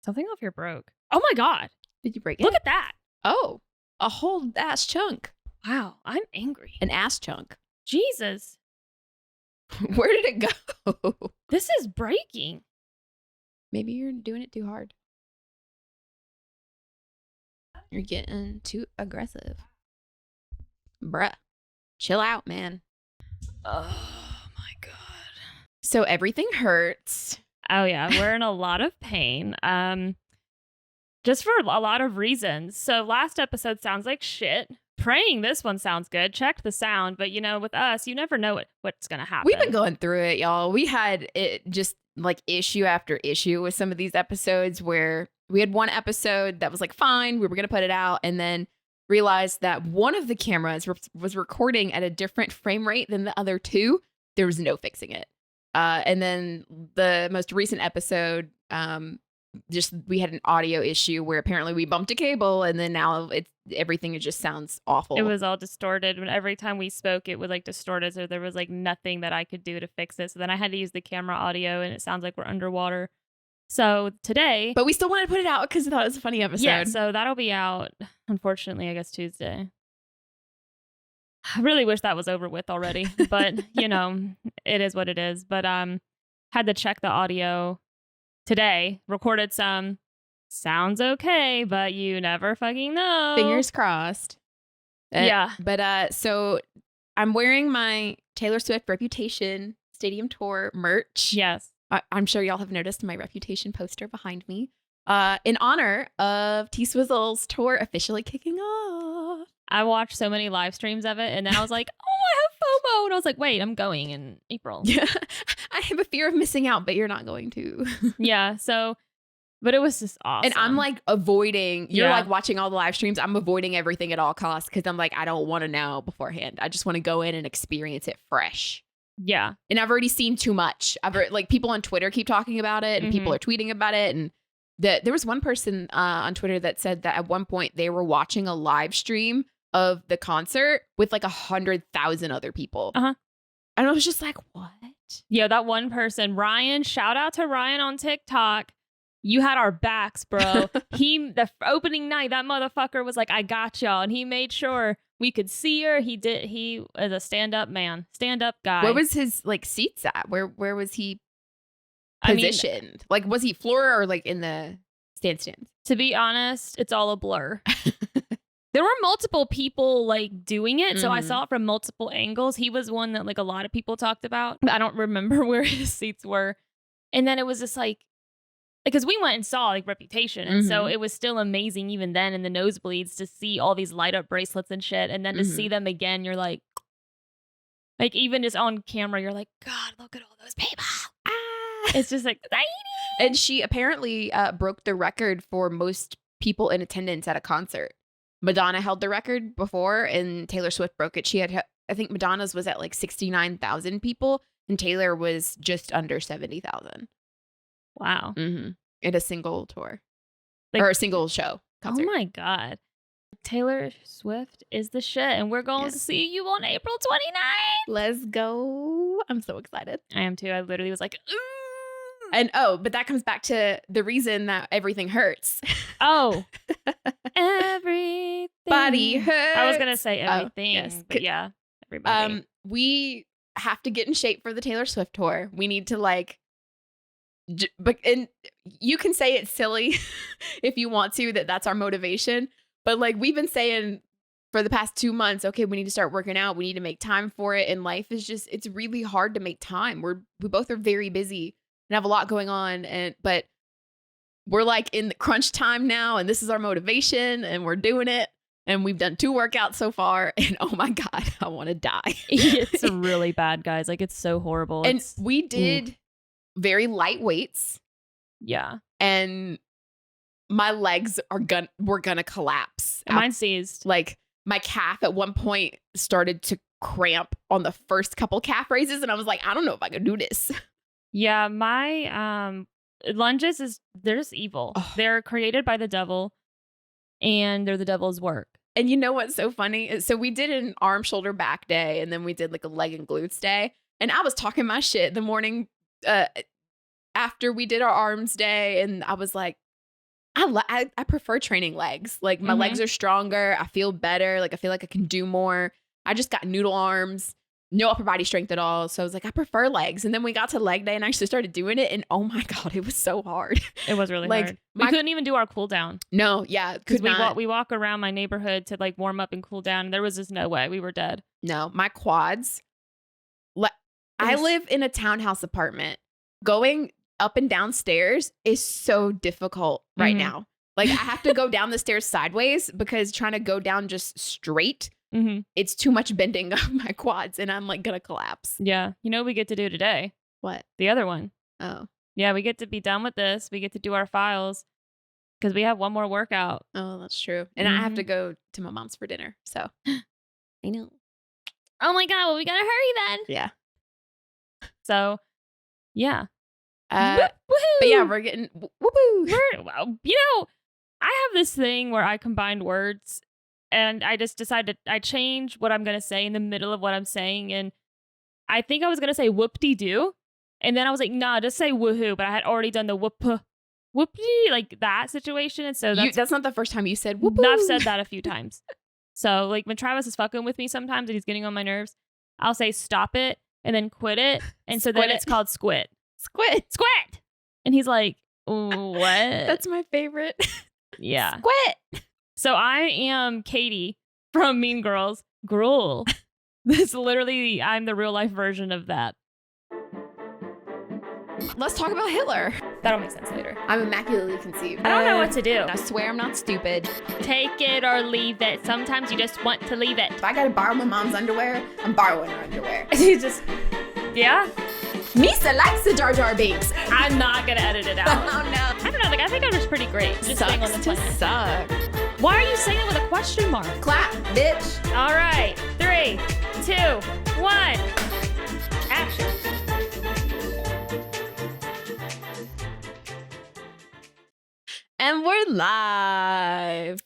Something off here broke. Oh my God. Did you break it? Look at that. Oh, a whole ass chunk. Wow. I'm angry. An ass chunk. Jesus. Where did it go? This is breaking. Maybe you're doing it too hard. You're getting too aggressive. Bruh. Chill out, man. Oh my God. So everything hurts. Oh yeah, we're in a lot of pain. Just for a lot of reasons. So last episode sounds like shit. Praying this one sounds good. Checked the sound, but with us, you never know what's gonna happen. We've been going through it, y'all. We had it just like issue after issue with some of these episodes where we had one episode that was like fine, we were gonna put it out, and then realized that one of the cameras was recording at a different frame rate than the other two. There was no fixing it. And then the most recent episode, we had an audio issue where apparently we bumped a cable, and then now everything just sounds awful. It was all distorted. When every time we spoke, it was like distorted, so there was like nothing that I could do to fix it. So then I had to use the camera audio, and it sounds like we're underwater. So today, but we still wanted to put it out because I thought it was a funny episode. Yeah, so that'll be out, unfortunately, I guess Tuesday. I really wish that was over with already, but it is what it is. But had to check the audio today, recorded some, sounds okay, but you never fucking know. Fingers crossed. Yeah. But so I'm wearing my Taylor Swift Reputation Stadium Tour merch. Yes. I'm sure y'all have noticed my Reputation poster behind me. In honor of T-Swizzle's tour officially kicking off. I watched so many live streams of it, and then I was like, oh, I have FOMO. And I was like, wait, I'm going in April. Yeah. I have a fear of missing out, but you're not going to. Yeah. So, but it was just awesome. And I'm like avoiding, you're like watching all the live streams. I'm avoiding everything at all costs because I'm like, I don't want to know beforehand. I just want to go in and experience it fresh. Yeah. And I've already seen too much. I've heard, like, people on Twitter keep talking about it, and people are tweeting about it. And there was one person on Twitter that said that at one point they were watching a live stream of the concert with like 100,000 other people. And I was just like, what? Yeah, that one person, Ryan, shout out to Ryan on TikTok. You had our backs, bro. The opening night, that motherfucker was like, I got y'all. And he made sure we could see her. He is a stand-up man, stand-up guy. Where was his like seats at? Where was he positioned? Like, was he floor or like in the stands? To be honest, it's all a blur. There were multiple people like doing it, so I saw it from multiple angles. He was one that like a lot of people talked about. I don't remember where his seats were. And then it was just like, because we went and saw like Reputation, and so it was still amazing even then in the nosebleeds to see all these light up bracelets and shit, and then to see them again, you're like even just on camera, you're like, God, look at all those people. It's just like exciting. And she apparently broke the record for most people in attendance at a concert. Madonna held the record before, and Taylor Swift broke it. She had, I think Madonna's was at like 69,000 people, and Taylor was just under 70,000. Wow. In a single tour. Or a single show concert. Oh my God. Taylor Swift is the shit, and we're going to see you on April 29th. Let's go. I'm so excited. I am too. I literally was like, ooh. And but that comes back to the reason that everything hurts. Oh. Everything. Body hurts. I was going to say everything. Yes. But yeah, everybody. We have to get in shape for the Taylor Swift tour. We need to and you can say it's silly if you want to, that's our motivation. But like we've been saying for the past 2 months, okay, we need to start working out. We need to make time for it. And life is just, it's really hard to make time. We both are very busy and have a lot going on. But we're like in the crunch time now, and this is our motivation, and we're doing it. And we've done 2 workouts so far, and oh my God, I want to die. It's really bad, guys. Like, it's so horrible. And we did very light weights. Yeah. And my legs were gonna collapse. Mine seized. Like, my calf at one point started to cramp on the first couple calf raises, and I was like, I don't know if I can do this. Yeah, my lunges they're just evil. Oh. They're created by the devil, and they're the devil's work. And you know what's so funny? So we did an arm, shoulder, back day, and then we did like a leg and glutes day. And I was talking my shit the morning after we did our arms day, and I was like, I prefer training legs. Like my Mhm. legs are stronger. I feel better. Like I feel like I can do more. I just got noodle arms, no upper body strength at all. So I was like, I prefer legs. And then we got to leg day and I actually started doing it. And oh my God, it was so hard. It was really Like, hard. We couldn't even do our cool down. No, yeah. Because Could not. we walk around my neighborhood to like warm up and cool down. And there was just no way. We were dead. No, my quads. I live in a townhouse apartment. Going up and down stairs is so difficult right now. Like I have to go down the stairs sideways because trying to go down just straight, it's too much bending of my quads and I'm like gonna collapse. Yeah. You know what we get to do today? What? The other one. Oh. Yeah, we get to be done with this. We get to do our files because we have one more workout. Oh, that's true. And I have to go to my mom's for dinner. So I know. Oh my God. Well, we gotta hurry then. Yeah. So yeah. But yeah, we're getting whoopoo. You know, I have this thing where I combine words and I just decided I change what I'm going to say in the middle of what I'm saying. And I think I was going to say whoop-de-doo. And then I was like, nah, just say woohoo. But I had already done the whoop-de, like that situation. And so that's not the first time you said whoopoo. I've said that a few times. So like when Travis is fucking with me sometimes and he's getting on my nerves, I'll say stop it and then quit it. And so then it's called squid. Squid. And he's like, what? That's my favorite. Yeah. Squid. So I am Katie from Mean Girls. Gruel. This literally, I'm the real life version of that. Let's talk about Hitler. That'll make sense later. I'm immaculately conceived. I don't know what to do. I swear I'm not stupid. Take it or leave it. Sometimes you just want to leave it. If I gotta borrow my mom's underwear, I'm borrowing her underwear. You just, yeah. Misa likes the Jar Jar Binks. I'm not gonna edit it out. Oh no. I don't know. Like I think I'm just pretty great. Just staying on the planet. Suck. Why are you saying it with a question mark? Clap, bitch. All right. 3, 2, 1. Action. And we're live.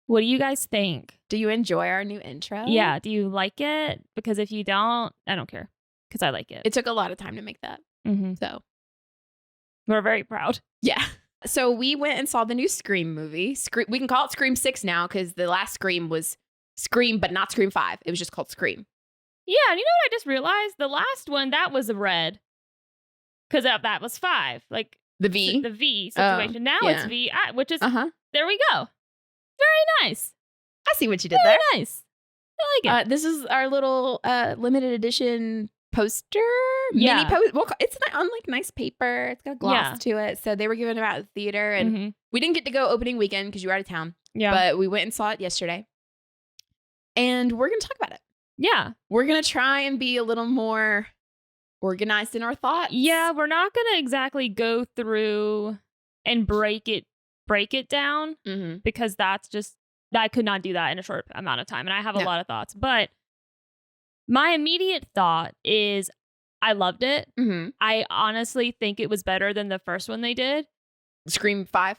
What do you guys think? Do you enjoy our new intro? Yeah. Do you like it? Because if you don't, I don't care. Because I like it. It took a lot of time to make that. So we're very proud. Yeah. So we went and saw the new Scream movie. We can call it Scream 6 now because the last Scream was Scream, but not Scream 5. It was just called Scream. Yeah. And you know what I just realized? The last one, that was a red. Because that was 5. Like the V. The V situation. Now it's V, which is, there we go. Very nice. I see what you did there. Nice. I like it. This is our little limited edition poster. Yeah. Mini poster. Well, it's on like nice paper. It's got gloss to it. So they were giving it out at the theater. And we didn't get to go opening weekend because you were out of town. Yeah. But we went and saw it yesterday. And we're going to talk about it. Yeah. We're going to try and be a little more organized in our thoughts. Yeah. We're not going to exactly go through and break it down because that's just, I could not do that in a short amount of time. And I have a lot of thoughts. But my immediate thought is I loved it. I honestly think it was better than the first one they did. Scream 5?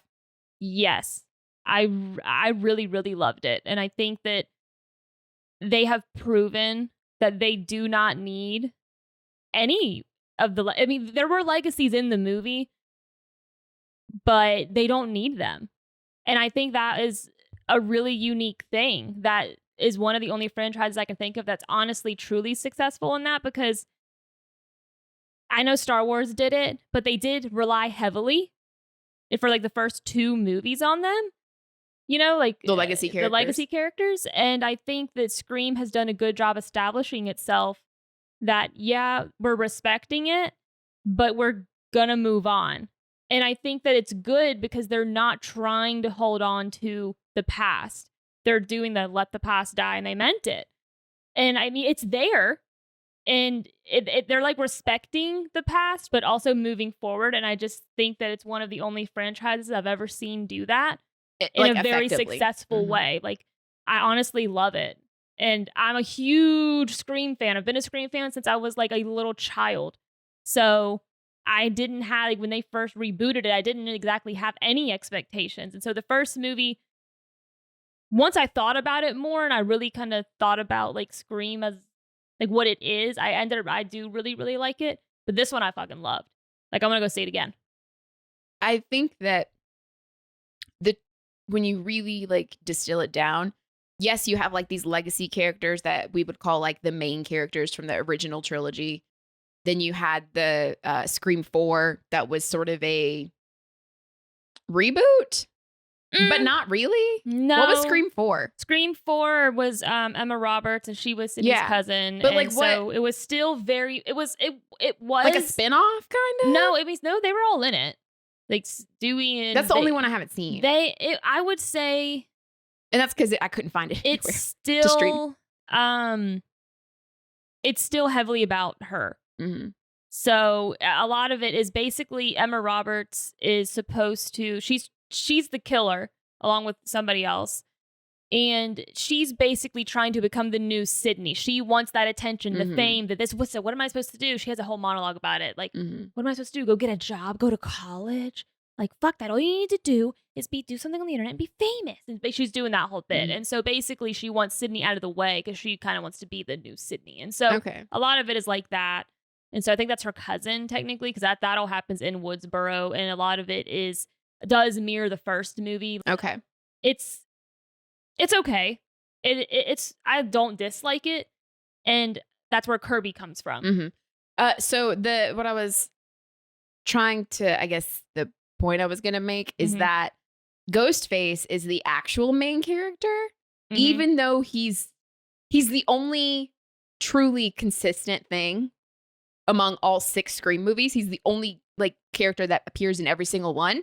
Yes. I really, really loved it. And I think that they have proven that they do not need any of the... I mean, there were legacies in the movie, but they don't need them. And I think that is a really unique thing. That is one of the only franchises I can think of that's honestly, truly successful in that, because I know Star Wars did it, but they did rely heavily for like the first 2 movies on them. You know, like the legacy characters. And I think that Scream has done a good job establishing itself that, yeah, we're respecting it, but we're gonna move on. And I think that it's good because they're not trying to hold on to the past. They're doing the let the past die, and they meant it. And I mean, it's there. And they're like respecting the past, but also moving forward. And I just think that it's one of the only franchises I've ever seen do that in a very successful way. Like, I honestly love it. And I'm a huge Scream fan. I've been a Scream fan since I was like a little child. So I didn't have, like, when they first rebooted it, I didn't exactly have any expectations. And so the first movie, once I thought about it more and I really kind of thought about like Scream as like what it is, I do really, really like it. But this one I fucking loved. Like, I'm going to go see it again. I think that when you really like distill it down, yes, you have like these legacy characters that we would call like the main characters from the original trilogy. Then you had the Scream 4 that was sort of a reboot, but not really. No. What was Scream 4? Scream 4 was Emma Roberts, and she was Sydney's cousin. But and like, so it was still very. It was like a spinoff, kind of. No, they were all in it. Like Stewie and that's the only one I haven't seen. I would say, and that's because I couldn't find it. It's still it's still heavily about her. Mm-hmm. So a lot of it is basically Emma Roberts is supposed to. She's the killer along with somebody else. And she's basically trying to become the new Sydney. She wants that attention, the fame, what am I supposed to do? She has a whole monologue about it. Like, what am I supposed to do? Go get a job? Go to college? Like, fuck that. All you need to do is do something on the internet and be famous. And she's doing that whole bit. And so basically she wants Sydney out of the way because she kind of wants to be the new Sydney. And so a lot of it is like that. And so I think that's her cousin technically, because that all happens in Woodsboro. And a lot of it does mirror the first movie. Okay. It's okay. It's I don't dislike it, and that's where Kirby comes from. So what I was trying to, I guess the point I was gonna make is that Ghostface is the actual main character, even though he's the only truly consistent thing among all 6 Scream movies. He's the only like character that appears in every single one,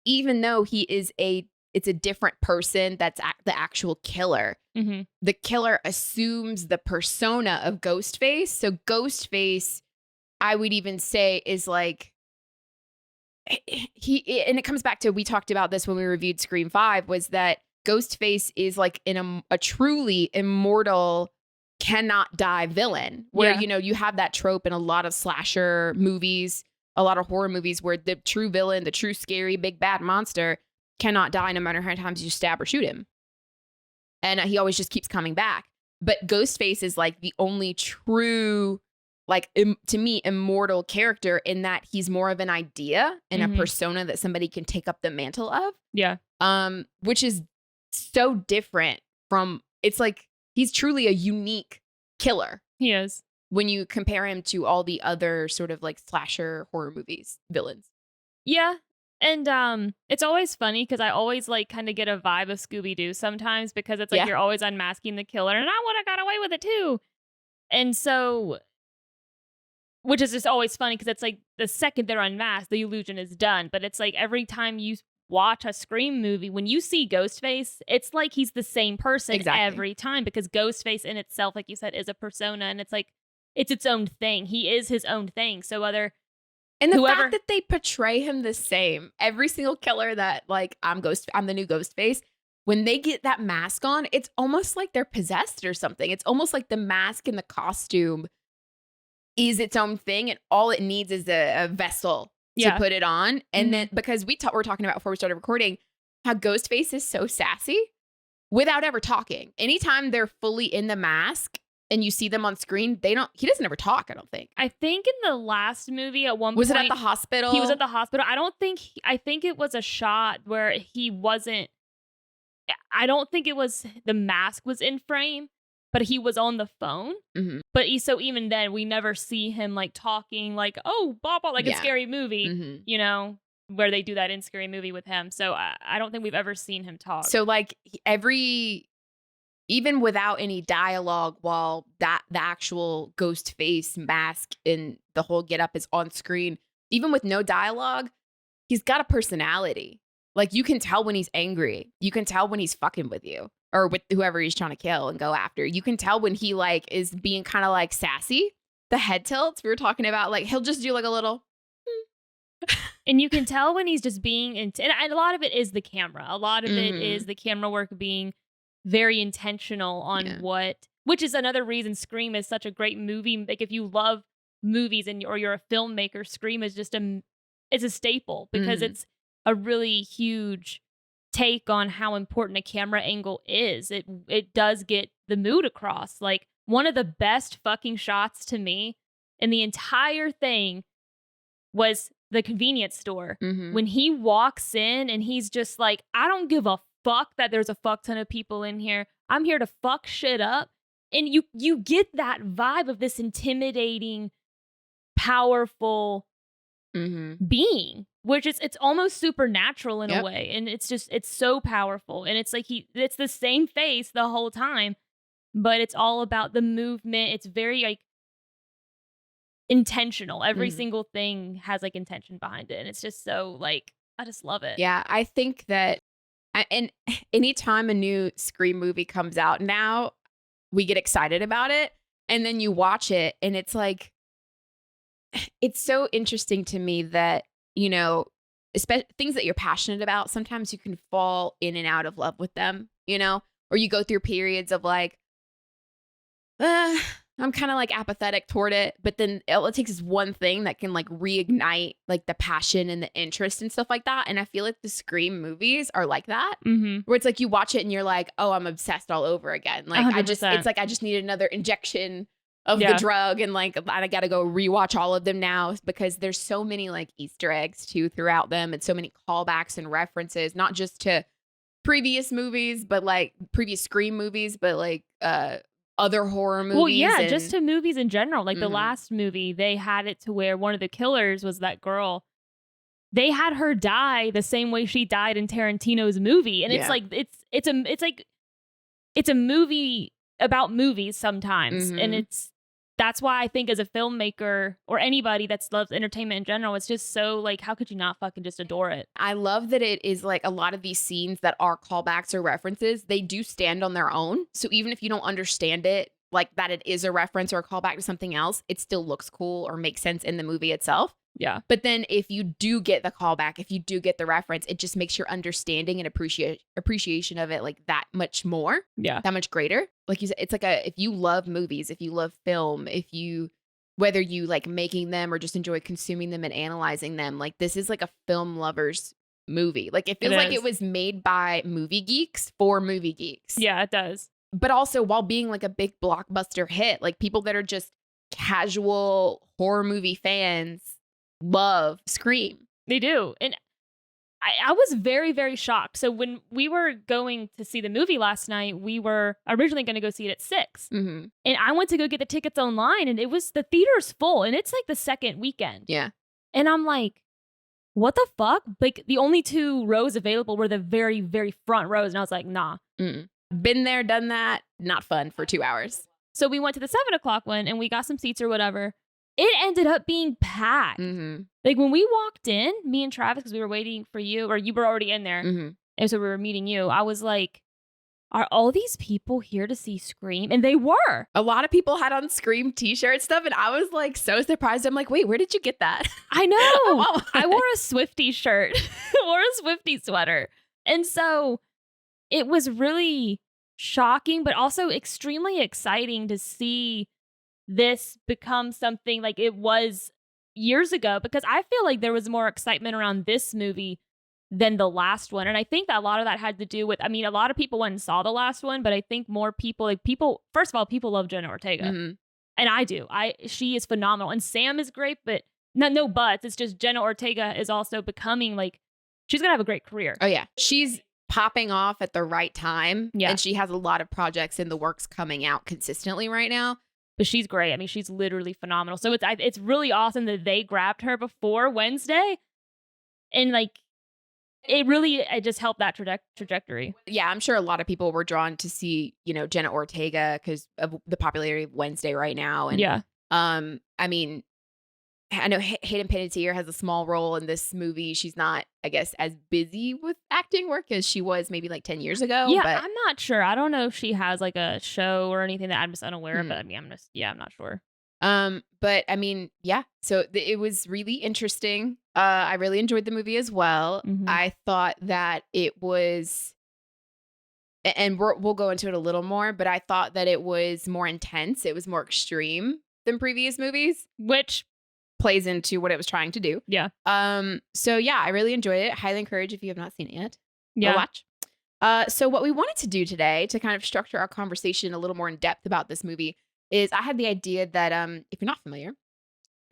even though he is it's a different person that's the actual killer. The killer assumes the persona of Ghostface. So Ghostface, I would even say, is like and it comes back to, we talked about this when we reviewed Scream 5, was that Ghostface is like a truly immortal, cannot die villain, where you have that trope in a lot of slasher movies, a lot of horror movies, where the true villain, the true scary big bad monster, cannot die no matter how many times you stab or shoot him. And he always just keeps coming back. But Ghostface is like the only true, like, to me, immortal character, in that he's more of an idea and a persona that somebody can take up the mantle of. Yeah. Which is so different from, it's like, he's truly a unique killer. He is. When you compare him to all the other sort of like slasher horror movies villains. Yeah. And it's always funny because I always like kind of get a vibe of Scooby-Doo sometimes, because it's like you're always unmasking the killer, and I would have got away with it too. And so, which is just always funny because it's like the second they're unmasked, the illusion is done. But it's like every time you watch a Scream movie, when you see Ghostface, it's like he's the same person every time, because Ghostface in itself, like you said, is a persona, and it's like it's its own thing. He is his own thing. So and the fact that they portray him the same, every single killer that, like, I'm the new Ghostface, when they get that mask on, it's almost like they're possessed or something. It's almost like the mask and the costume is its own thing, and all it needs is a vessel to put it on. And then, because we're talking about before we started recording, how Ghostface is so sassy without ever talking. Anytime they're fully in the mask and you see them on screen, he doesn't ever talk, I don't think. I think in the last movie at one point. Was it at the hospital? He was at the hospital. I think it was a shot where he wasn't, I don't think it was, the mask was in frame, but he was on the phone. But so even then, we never see him like talking like, oh, blah, blah, like a scary movie, where they do that in Scary Movie with him. So I don't think we've ever seen him talk. So like even without any dialogue, while the actual ghost face mask and the whole getup is on screen, even with no dialogue, he's got a personality. Like, you can tell when he's angry. You can tell when he's fucking with you or with whoever he's trying to kill and go after. You can tell when he like is being kind of like sassy. The head tilts we were talking about, like he'll just do like a little. And you can tell when he's just being, and a lot of it is the camera. A lot of it is the camera work being very intentional on which is another reason Scream is such a great movie. Like, if you love movies or you're a filmmaker, Scream is just it's a staple, because it's a really huge take on how important a camera angle is. It does get the mood across. Like, one of the best fucking shots to me in the entire thing was the convenience store. When he walks in and he's just like, I don't give a fuck that there's a fuck ton of people in here. I'm here to fuck shit up. And you get that vibe of this intimidating, powerful being, which is it's almost supernatural in a way. And it's so powerful. And it's like it's the same face the whole time, but it's all about the movement. It's very like intentional. Every single thing has like intention behind it. And it's just so like, I just love it. Yeah, I think that, and anytime a new Scream movie comes out now, we get excited about it. And then you watch it and it's like, it's so interesting to me that, you know, things that you're passionate about, sometimes you can fall in and out of love with them, you know, or you go through periods of like, I'm kind of like apathetic toward it. But then it takes this one thing that can like reignite like the passion and the interest and stuff like that. And I feel like the Scream movies are like that, where it's like you watch it and you're like, oh, I'm obsessed all over again. Like 100%. It's like I just need another injection of the drug, and like I got to go rewatch all of them now because there's so many like Easter eggs too throughout them, and so many callbacks and references, not just to previous movies, but like previous Scream movies, but like other horror movies. Well, yeah, just to movies in general. Like the last movie, they had it to where one of the killers was that girl. They had her die the same way she died in Tarantino's movie, and it's like it's a movie about movies sometimes, and that's why I think as a filmmaker or anybody that loves entertainment in general, it's just so like, how could you not fucking just adore it? I love that it is like a lot of these scenes that are callbacks or references, they do stand on their own. So even if you don't understand it, like that it is a reference or a callback to something else, it still looks cool or makes sense in the movie itself. Yeah. But then if you do get the callback, if you do get the reference, it just makes your understanding and appreciation of it like that much more. Yeah. That much greater. Like you said, it's like if you love movies, if you love film, whether you like making them or just enjoy consuming them and analyzing them, like this is like a film lover's movie. Like it feels like it was made by movie geeks for movie geeks. Yeah, it does. But also while being like a big blockbuster hit, like people that are just casual horror movie fans love Scream. They do. And I was very, very shocked. So when we were going to see the movie last night, we were originally going to go see it at 6. And I went to go get the tickets online, and the theater's full, and it's like the second weekend. Yeah. And I'm like, what the fuck? Like the only 2 rows available were the very, very front rows. And I was like, nah. Been there, done that. Not fun for 2 hours. So we went to the 7 o'clock one and we got some seats or whatever. It ended up being packed. Like when we walked in, me and Travis, because we were waiting for you, or you were already in there. And so we were meeting you. I was like, are all these people here to see Scream? And they were. A lot of people had on Scream t-shirt stuff. And I was like so surprised. I'm like, wait, where did you get that? I know. I wore a Swiftie shirt. I wore a Swiftie sweater. And so it was really shocking, but also extremely exciting to see this become something like it was years ago, because I feel like there was more excitement around this movie than the last one. And I think that a lot of that had to do with, I mean, a lot of people went and saw the last one, but I think more people, first of all, people love Jenna Ortega. And I do. She is phenomenal. And Sam is great, but no buts. It's just Jenna Ortega is also becoming like, she's going to have a great career. Oh yeah. She's popping off at the right time. Yeah. And she has a lot of projects in the works coming out consistently right now. But she's great. I mean, she's literally phenomenal. So it's really awesome that they grabbed her before Wednesday. And like, it just helped that trajectory. Yeah, I'm sure a lot of people were drawn to see, you know, Jenna Ortega because of the popularity of Wednesday right now. And yeah. I mean, I know Hayden Panettiere has a small role in this movie. She's not, I guess, as busy with acting work as she was maybe like 10 years ago. Yeah, but I'm not sure. I don't know if she has like a show or anything that I'm just unaware of. But I mean, I'm not sure. But I mean, yeah. So it was really interesting. I really enjoyed the movie as well. I thought that it was, and we'll go into it a little more, but I thought that it was more intense. It was more extreme than previous movies, which plays into what it was trying to do. Yeah. So yeah, I really enjoyed it. Highly encourage if you have not seen it yet. Yeah. Go watch. So what we wanted to do today to kind of structure our conversation a little more in depth about this movie is I had the idea that if you're not familiar,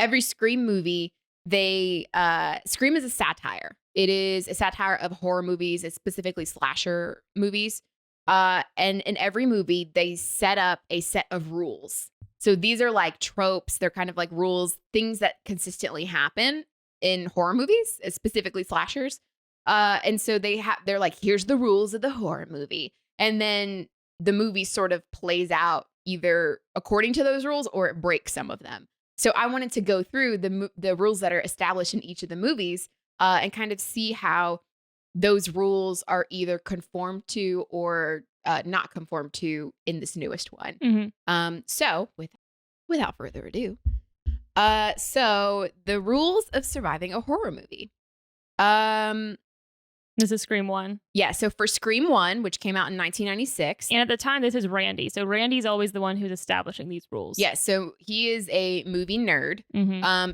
every Scream movie, Scream is a satire. It is a satire of horror movies, specifically slasher movies. And in every movie, they set up a set of rules. So these are like tropes. They're kind of like rules, things that consistently happen in horror movies, specifically slashers. And so they're like, here's the rules of the horror movie. And then the movie sort of plays out either according to those rules or it breaks some of them. So I wanted to go through the rules that are established in each of the movies and kind of see how those rules are either conformed to or not conformed to in this newest one. So without further ado, so the rules of surviving a horror movie. This is Scream 1. Yeah, so for Scream 1, which came out in 1996. And at the time, this is Randy. So Randy's always the one who's establishing these rules. Yeah, so he is a movie nerd,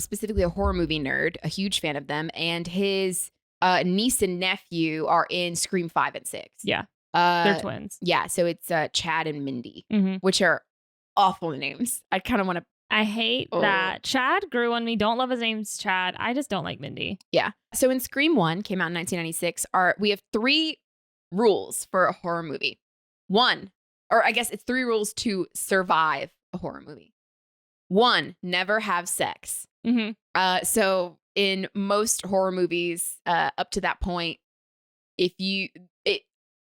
specifically a horror movie nerd, a huge fan of them. And his niece and nephew are in Scream 5 and 6. Yeah, they're twins. Yeah, so it's Chad and Mindy, which are awful names. I kind of want to... I hate that. Chad grew on me. Don't love his name's Chad. I just don't like Mindy. Yeah. So in Scream 1, came out in 1996, we have 3 rules for a horror movie. 1, or I guess it's 3 rules to survive a horror movie. 1, never have sex. So in most horror movies, up to that point, it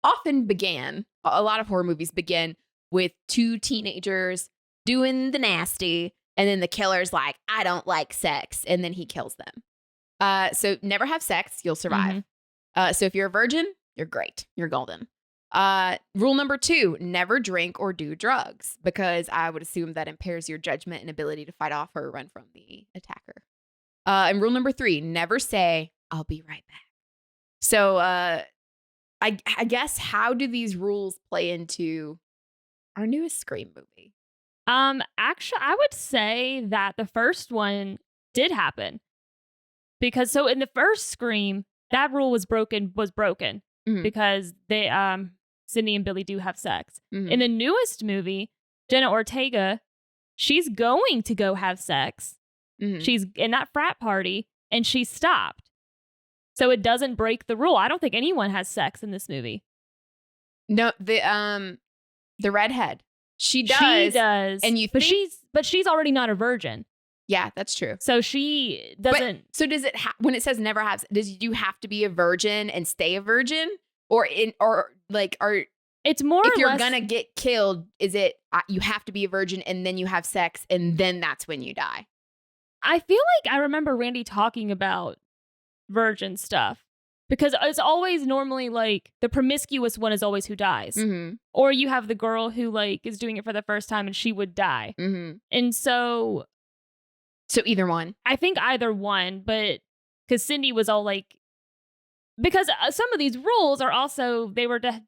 often began, a lot of horror movies begin with 2 teenagers doing the nasty, and then the killer's like, I don't like sex, and then he kills them. So never have sex, you'll survive. So if you're a virgin, you're great, you're golden. Rule number 2, never drink or do drugs, because I would assume that impairs your judgment and ability to fight off or run from the attacker. And rule number 3, never say, I'll be right back. So I guess, how do these rules play into our newest Scream movie? Actually, I would say that the first one did happen, because so in the first Scream, that rule was broken because they, Sydney and Billy do have sex. In the newest movie, Jenna Ortega, she's going to go have sex. She's in that frat party and she stopped. So it doesn't break the rule. I don't think anyone has sex in this movie. No, the redhead. She does. And but she's already not a virgin. Yeah, that's true. So she doesn't. So does it when it says never have, does you have to be a virgin and stay a virgin, it's more if you're gonna get killed? Is it you have to be a virgin and then you have sex and then that's when you die? I feel like I remember Randy talking about virgin stuff. Because it's always normally like the promiscuous one is always who dies. Or you have the girl who like is doing it for the first time and she would die. And so either one. I think either one, but because Cindy was all like, because some of these rules are also, we're going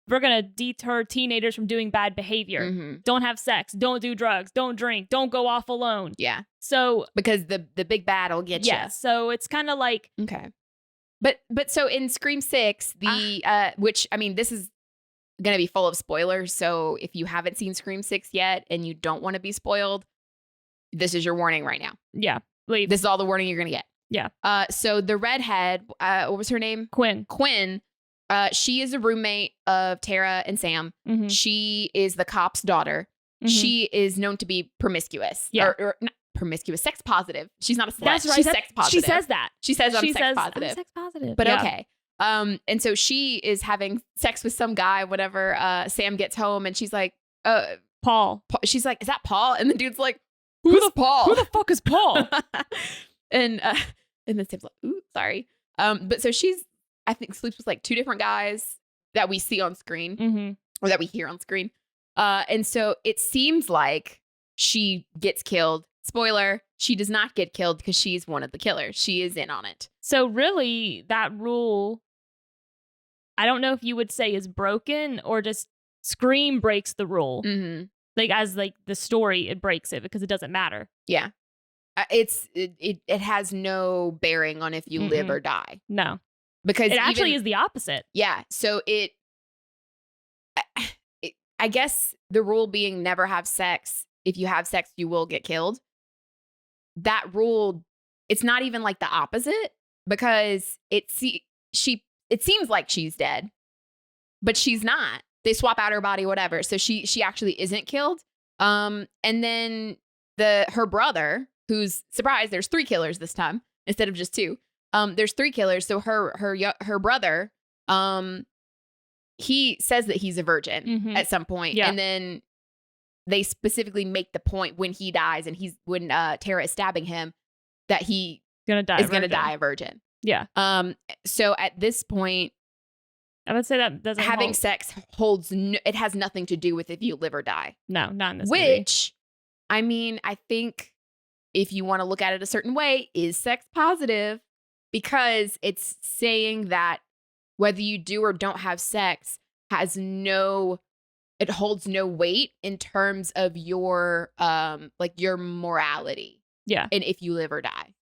to deter teenagers from doing bad behavior. Don't have sex. Don't do drugs. Don't drink. Don't go off alone. Yeah. So. Because the big bad will get you. Yeah. So it's kind of like. Okay. But so in Scream 6, which, I mean, this is going to be full of spoilers. So if you haven't seen Scream 6 yet and you don't want to be spoiled, this is your warning right now. Yeah. Leave. This is all the warning you're going to get. Yeah. So the redhead, what was her name? Quinn. She is a roommate of Tara and Sam. She is the cop's daughter. She is known to be promiscuous. Yeah. Or not promiscuous, sex positive. She's not a slut. That's right. She's sex positive. She says that. She says I'm sex positive. I'm sex positive. But okay. And so she is having sex with some guy whenever Sam gets home, and she's like, Paul. She's like, is that Paul? And the dude's like, who's Paul? Who the fuck is Paul? and then Sam's like, ooh, sorry. But so she's, I think, sleeps with like 2 different guys that we see on screen or that we hear on screen. And so it seems like she gets killed. Spoiler, she does not get killed because she's one of the killers. She is in on it. So really, that rule, I don't know if you would say is broken or just Scream breaks the rule. Like as like the story, it breaks it because it doesn't matter. Yeah. It has no bearing on if you live or die. No. Because it actually is the opposite. Yeah. So I guess the rule being never have sex. If you have sex, you will get killed. That rule, it's not even like the opposite. because it seems like she's dead, but she's not. They swap out her body, whatever. So she actually isn't killed. And then her brother, who's surprised, there's 3 killers this time instead of just 2. There's 3 killers. So her brother, he says that he's a virgin at some point, and then they specifically make the point when he dies and when Tara is stabbing him that he gonna die a virgin. Yeah. So at this point, I would say that doesn't having sex it has nothing to do with if you live or die. No, not in this movie. Which, I mean, I think if you want to look at it a certain way, is sex positive, because it's saying that whether you do or don't have sex it holds no weight in terms of your your morality. Yeah. And if you live or die.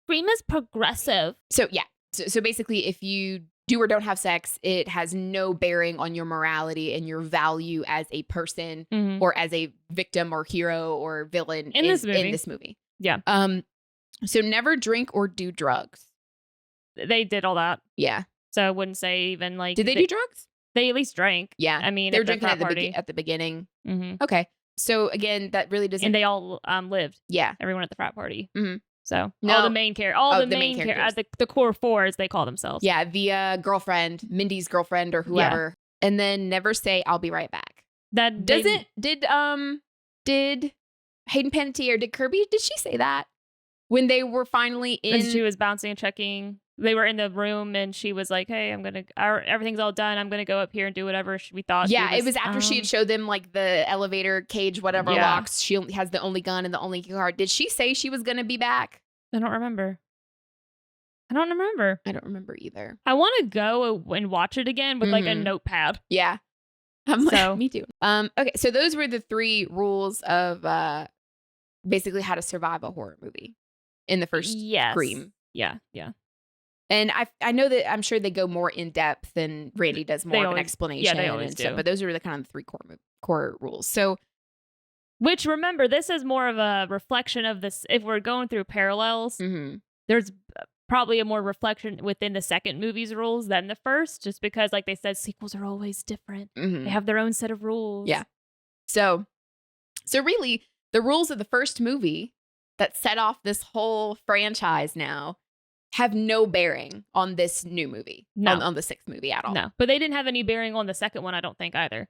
Scream is progressive. So yeah. So basically, if you do or don't have sex, it has no bearing on your morality and your value as a person or as a victim or hero or villain in this movie. Yeah. So never drink or do drugs. They did all that. Yeah. So I wouldn't say even like. Did they do drugs? They at least drank. Yeah. I mean, they were drinking at the beginning. Okay. So again, that really doesn't. And they all lived. Yeah. Everyone at the frat party. So all the main characters, the core 4 as they call themselves. Yeah. The girlfriend, Mindy's girlfriend or whoever. Yeah. And then never say, "I'll be right back." That did Hayden Panettiere, did Kirby, did she say that when they were finally in? When she was bouncing and checking. They were in the room and she was like, "Hey, everything's all done. I'm gonna go up here and do whatever we thought." Yeah, it was after she had showed them like the elevator cage, whatever locks. She has the only gun and the only card. Did she say she was gonna be back? I don't remember. I don't remember either. I want to go and watch it again with like a notepad. Yeah, me too. Okay, so those were the 3 rules of basically how to survive a horror movie in the first Scream. Yeah. And I know that I'm sure they go more in depth and Randy does more of an explanation. Yeah, they always do. But those are the kind of the 3 core rules. So, which remember, this is more of a reflection of this. If we're going through parallels, there's probably a more reflection within the second movie's rules than the first, just because, like they said, sequels are always different. They have their own set of rules. Yeah. So really, the rules of the first movie that set off this whole franchise now have no bearing on this new movie, on the 6th movie at all. No, but they didn't have any bearing on the second one, I don't think, either.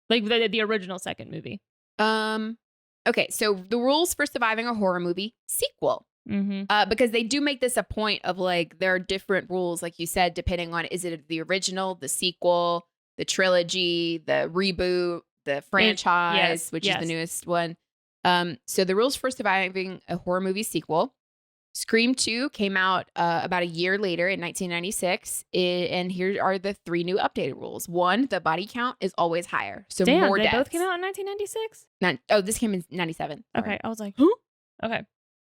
Like the original second movie. Okay, so the rules for surviving a horror movie sequel. Because they do make this a point of like, there are different rules, like you said, depending on, is it the original, the sequel, the trilogy, the reboot, the franchise, which is the newest one. So the rules for surviving a horror movie sequel. Scream 2 came out about a year later in 1996. And here are the 3 new updated rules. 1, the body count is always higher. So more deaths. They both came out in 1996? This came in 97. Sorry. Okay, I was like, huh? Okay,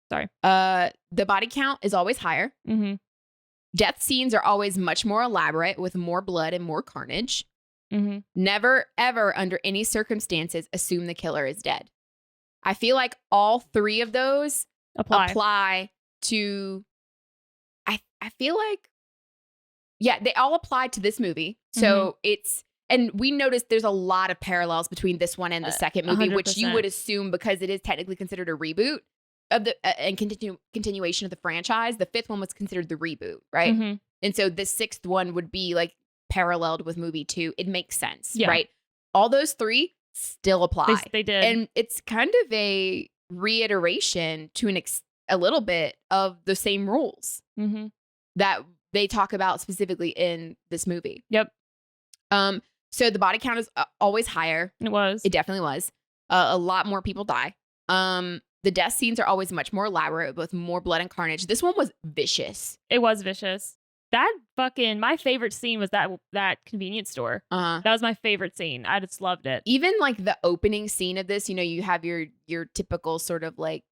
sorry. The body count is always higher. Death scenes are always much more elaborate with more blood and more carnage. Never, ever, under any circumstances, assume the killer is dead. I feel like all 3 of those apply to, I feel like, they all apply to this movie. So and we noticed there's a lot of parallels between this one and the second movie, 100%. Which you would assume, because it is technically considered a reboot of the and continuation of the franchise. The 5th one was considered the reboot, right? And so the 6th one would be like paralleled with movie 2. It makes sense, right? All those 3 still apply. They did. And it's kind of a reiteration to a little bit of the same rules that they talk about specifically in this movie. Yep. So the body count is always higher. It definitely was. A lot more people die. The death scenes are always much more elaborate with more blood and carnage. This one was vicious. It was vicious. My favorite scene was that convenience store. That was my favorite scene. I just loved it. Even like the opening scene of this, you have your typical sort of like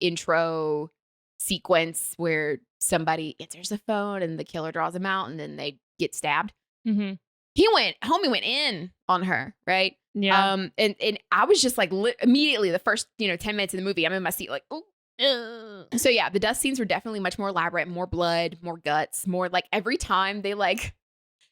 intro sequence where somebody answers the phone and the killer draws them out and then they get stabbed. Homie went in on her, right? Yeah. And I was just like immediately the first 10 minutes of the movie, I'm in my seat like, oh, So yeah, the death scenes were definitely much more elaborate, more blood, more guts, more like every time they like,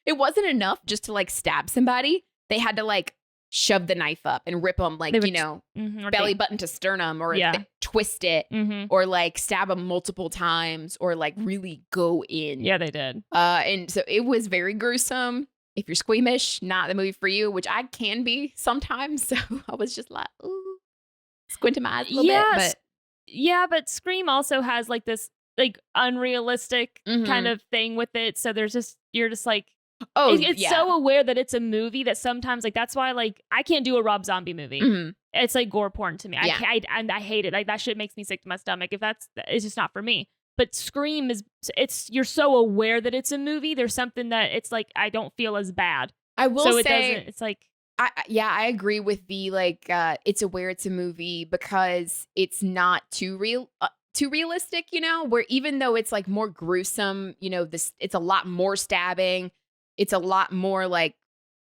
it wasn't enough just to like stab somebody. They had to like shove the knife up and rip them like, belly button to sternum or twist it or like stab them multiple times or like really go in. Yeah, they did. And so it was very gruesome. If you're squeamish, not the movie for you, which I can be sometimes. So I was just like, ooh, squinting my eyes a little bit. But yeah, but Scream also has like this like unrealistic kind of thing with it. So there's just, you're just like, it's so aware that it's a movie that sometimes like, that's why like I can't do a Rob Zombie movie. It's like gore porn to me. I hate it. Like that shit makes me sick to my stomach. It's just not for me. But Scream you're so aware that it's a movie. There's something that it's like, I don't feel as bad. I will say, it's like, I agree with the like, it's aware it's a movie because it's not too realistic, where even though it's like more gruesome, it's a lot more stabbing. It's a lot more like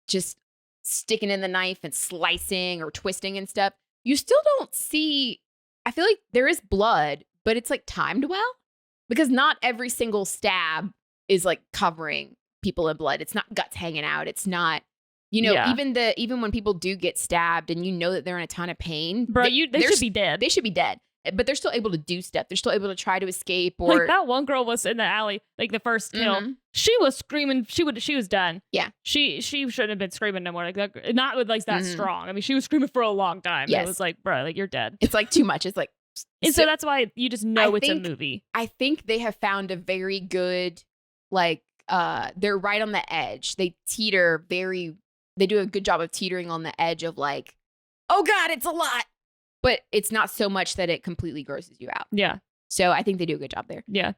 just sticking in the knife and slicing or twisting and stuff. You still don't see, I feel like there is blood, but it's like timed well because not every single stab is like covering people in blood. It's not guts hanging out. It's not, even when people do get stabbed and that they're in a ton of pain, bro, they should be dead. They should be dead. But they're still able to do stuff. They're still able to try to escape. Or like that one girl was in the alley, like the first kill. She was screaming. She was done. Yeah. She shouldn't have been screaming no more. Like that, not with like that strong. I mean, she was screaming for a long time. Yes. It was like, bro, like you're dead. It's like too much. It's like, and so that's why you just know it's a movie. I think they have found a very good, like, they're right on the edge. They do a good job of teetering on the edge of like, oh God, it's a lot. But it's not so much that it completely grosses you out. Yeah. So I think they do a good job there. Yeah.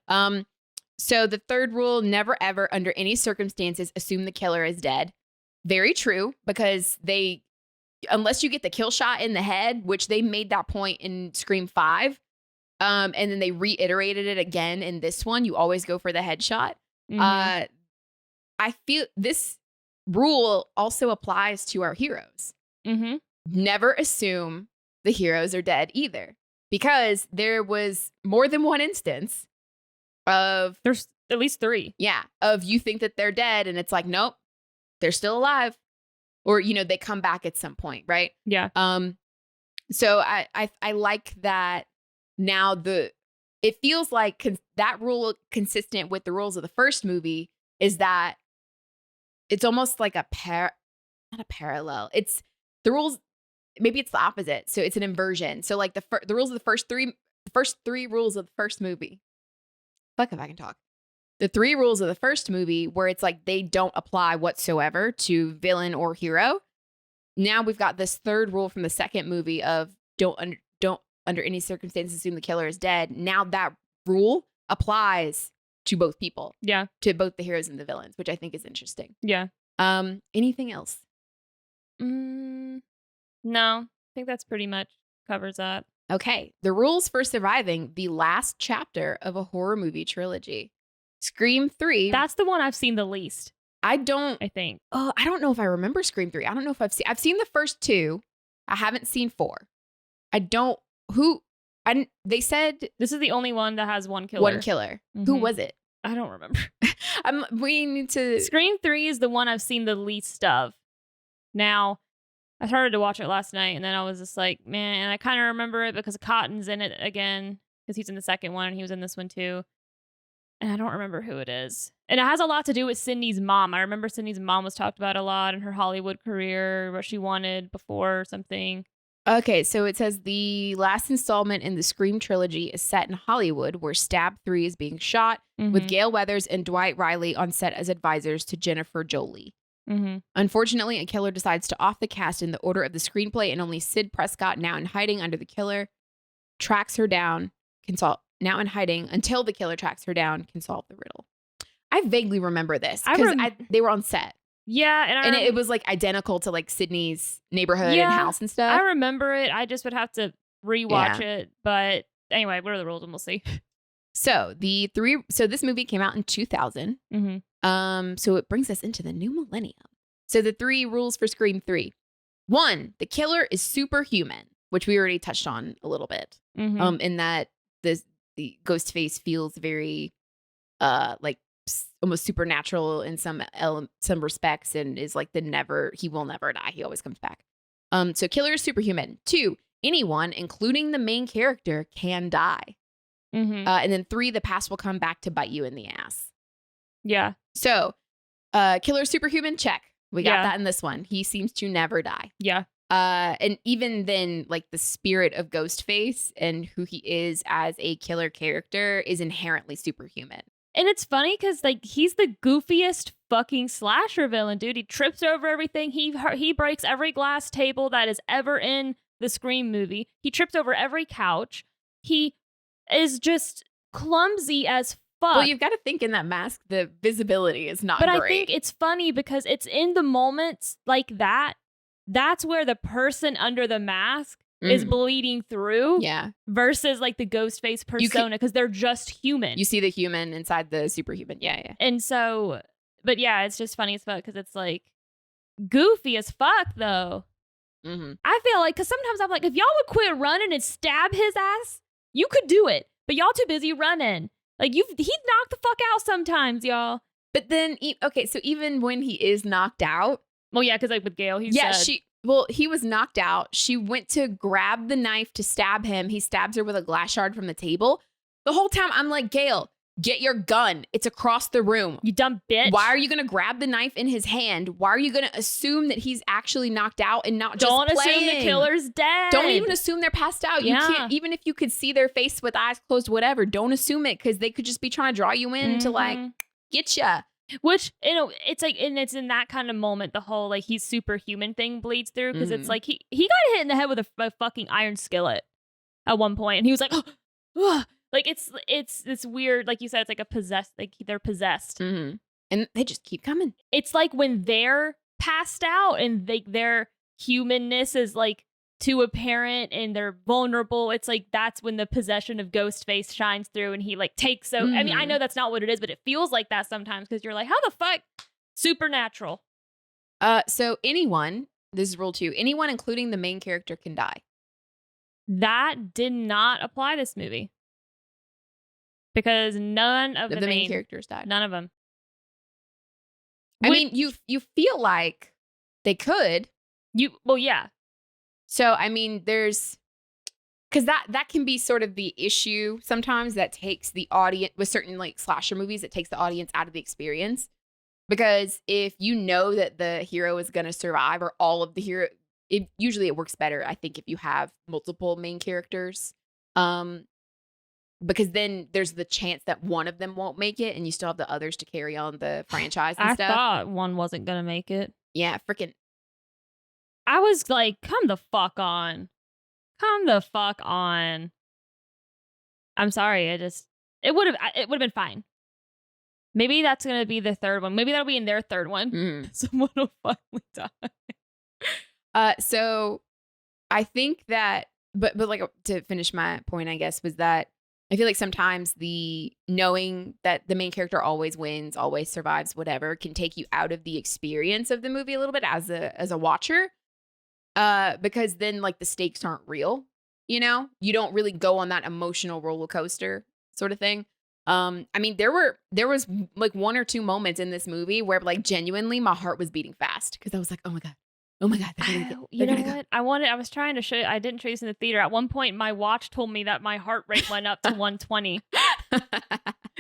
So the third rule, never ever under any circumstances assume the killer is dead. Very true, because unless you get the kill shot in the head, which they made that point in Scream 5, and then they reiterated it again in this one, you always go for the headshot. I feel this rule also applies to our heroes. Never assume the heroes are dead either, because there was more than one instance of there's at least 3. Yeah. Of you think that they're dead and it's like, nope, they're still alive, or, they come back at some point. Right. Yeah. So I like that now it feels like that rule consistent with the rules of the first movie is that it's almost like not a parallel. It's the rules. Maybe it's the opposite. So it's an inversion. So like the rules of the first three rules of the first movie. Fuck if I can talk. The 3 rules of the first movie where it's like they don't apply whatsoever to villain or hero. Now we've got this third rule from the second movie of don't under any circumstances assume the killer is dead. Now that rule applies to both people. Yeah. To both the heroes and the villains, which I think is interesting. Yeah. Anything else? No, I think that's pretty much covers that. Okay. The rules for surviving the last chapter of a horror movie trilogy. Scream 3. That's the one I've seen the least. I think. Oh, I don't know if I remember Scream 3. I don't know if I've seen the first 2. I havenent seen 4. They said this is the only one that has one killer. Who was it? I don't remember. We need to. Scream 3 is the one I've seen the least of. Now, I started to watch it last night, and then I was just like, man, and I kind of remember it because Cotton's in it again, because he's in the second one, and he was in this one too. And I don't remember who it is. And it has a lot to do with Sydney's mom. I remember Sydney's mom was talked about a lot in her Hollywood career, what she wanted before or something. Okay, so it says the last installment in the Scream trilogy is set in Hollywood, where Stab 3 is being shot, with Gale Weathers and Dwight Riley on set as advisors to Jennifer Jolie. Unfortunately, a killer decides to off the cast in the order of the screenplay, and only Sid Prescott, now in hiding under the killer, tracks her down, now in hiding until the killer tracks her down, can solve the riddle. I vaguely remember this because they were on set. Yeah. And it was like identical to like Sydney's neighborhood and house and stuff. I remember it. I just would have to rewatch it. But anyway, what are the rules? And we'll see. So this movie came out in 2000. So it brings us into the new millennium. So the 3 rules for Scream 3. 1, the killer is superhuman, which we already touched on a little bit. In that the Ghostface feels very like almost supernatural in some respects, and is like he will never die. He always comes back. So killer is superhuman. 2, anyone, including the main character, can die. And then 3, the past will come back to bite you in the ass. Yeah. So killer is superhuman, check. We got that in this one. He seems to never die. Yeah. And even then, like the spirit of Ghostface and who he is as a killer character is inherently superhuman. And it's funny because like he's the goofiest fucking slasher villain, dude. He trips over everything. He breaks every glass table that is ever in the Scream movie. He trips over every couch. He is just clumsy as fuck. Well, you've got to think in that mask, the visibility is not great. But I think it's funny because it's in the moments like that. That's where the person under the mask is bleeding through. Yeah. Versus like the Ghostface persona because they're just human. You see the human inside the superhuman. Yeah. And so, but yeah, it's just funny as fuck because it's like goofy as fuck though. I feel like, because sometimes I'm like, if y'all would quit running and stab his ass, you could do it. But y'all too busy running. Like he'd knock the fuck out sometimes, y'all. But then, okay, so even when he is knocked out. Well, yeah, because like with Gail, he was knocked out. She went to grab the knife to stab him. He stabs her with a glass shard from the table. The whole time I'm like, Gail, get your gun. It's across the room. You dumb bitch. Why are you going to grab the knife in his hand? Why are you going to assume that he's actually knocked out and not just Don't playing? assume the killer's dead. Don't even assume they're passed out. Yeah. You can't, even if you could see their face with eyes closed, whatever, don't assume it because they could just be trying to draw you in to like get ya. Which, it's like, and it's in that kind of moment the whole like he's superhuman thing bleeds through because it's like he got hit in the head with a fucking iron skillet at one point and he was like, like it's weird, like you said, it's like a possessed, like they're possessed, and they just keep coming. It's like when they're passed out and their humanness is like too apparent and they're vulnerable. It's like that's when the possession of Ghostface shines through and he like takes I mean, I know that's not what it is, but it feels like that sometimes because you're like, how the fuck? Supernatural. So anyone, this is rule 2, anyone including the main character can die. That did not apply this movie. Because none of the main characters died. None of them. I mean, you feel like they could. Well, yeah. So, I mean, there's, because that can be sort of the issue sometimes that takes the audience, with certain like slasher movies, it takes the audience out of the experience. Because if you know that the hero is going to survive or all of the hero, usually it works better, I think, if you have multiple main characters. Because then there's the chance that one of them won't make it and you still have the others to carry on the franchise and stuff. I thought one wasn't going to make it. Yeah, freaking. I was like, come the fuck on. Come the fuck on. I'm sorry. It would have been fine. Maybe that's going to be the third one. Maybe that'll be in their third one. Someone will finally die. So I think that, but like to finish my point, I guess, was that I feel like sometimes the knowing that the main character always wins, always survives, whatever, can take you out of the experience of the movie a little bit as a watcher. Because then like the stakes aren't real, you know? You don't really go on that emotional roller coaster sort of thing. I mean, there was like 1 or 2 moments in this movie where like genuinely my heart was beating fast because I was like, oh my God. You know what? I was trying to show you. I didn't show this in the theater. At one point, my watch told me that my heart rate went up to 120.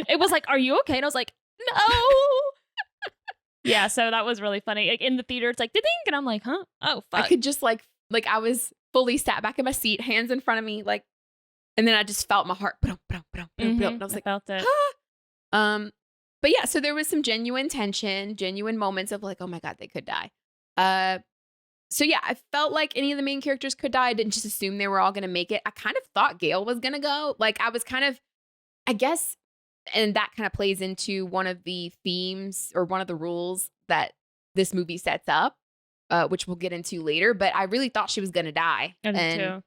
It was like, are you okay? And I was like, no. Yeah, so that was really funny. Like in the theater, it's like, ding, and I'm like, huh? Oh, fuck. I could just like I was fully sat back in my seat, hands in front of me, like, and then I just felt my heart. And I was like, I felt it. Huh? But yeah, so there was some genuine tension, genuine moments of like, oh my God, they could die. So yeah, I felt like any of the main characters could die. I didn't just assume they were all going to make it. I kind of thought Gail was going to go. Like I was kind of, I guess, and that kind of plays into one of the themes or one of the rules that this movie sets up, which we'll get into later. But I really thought she was going to die. I did too.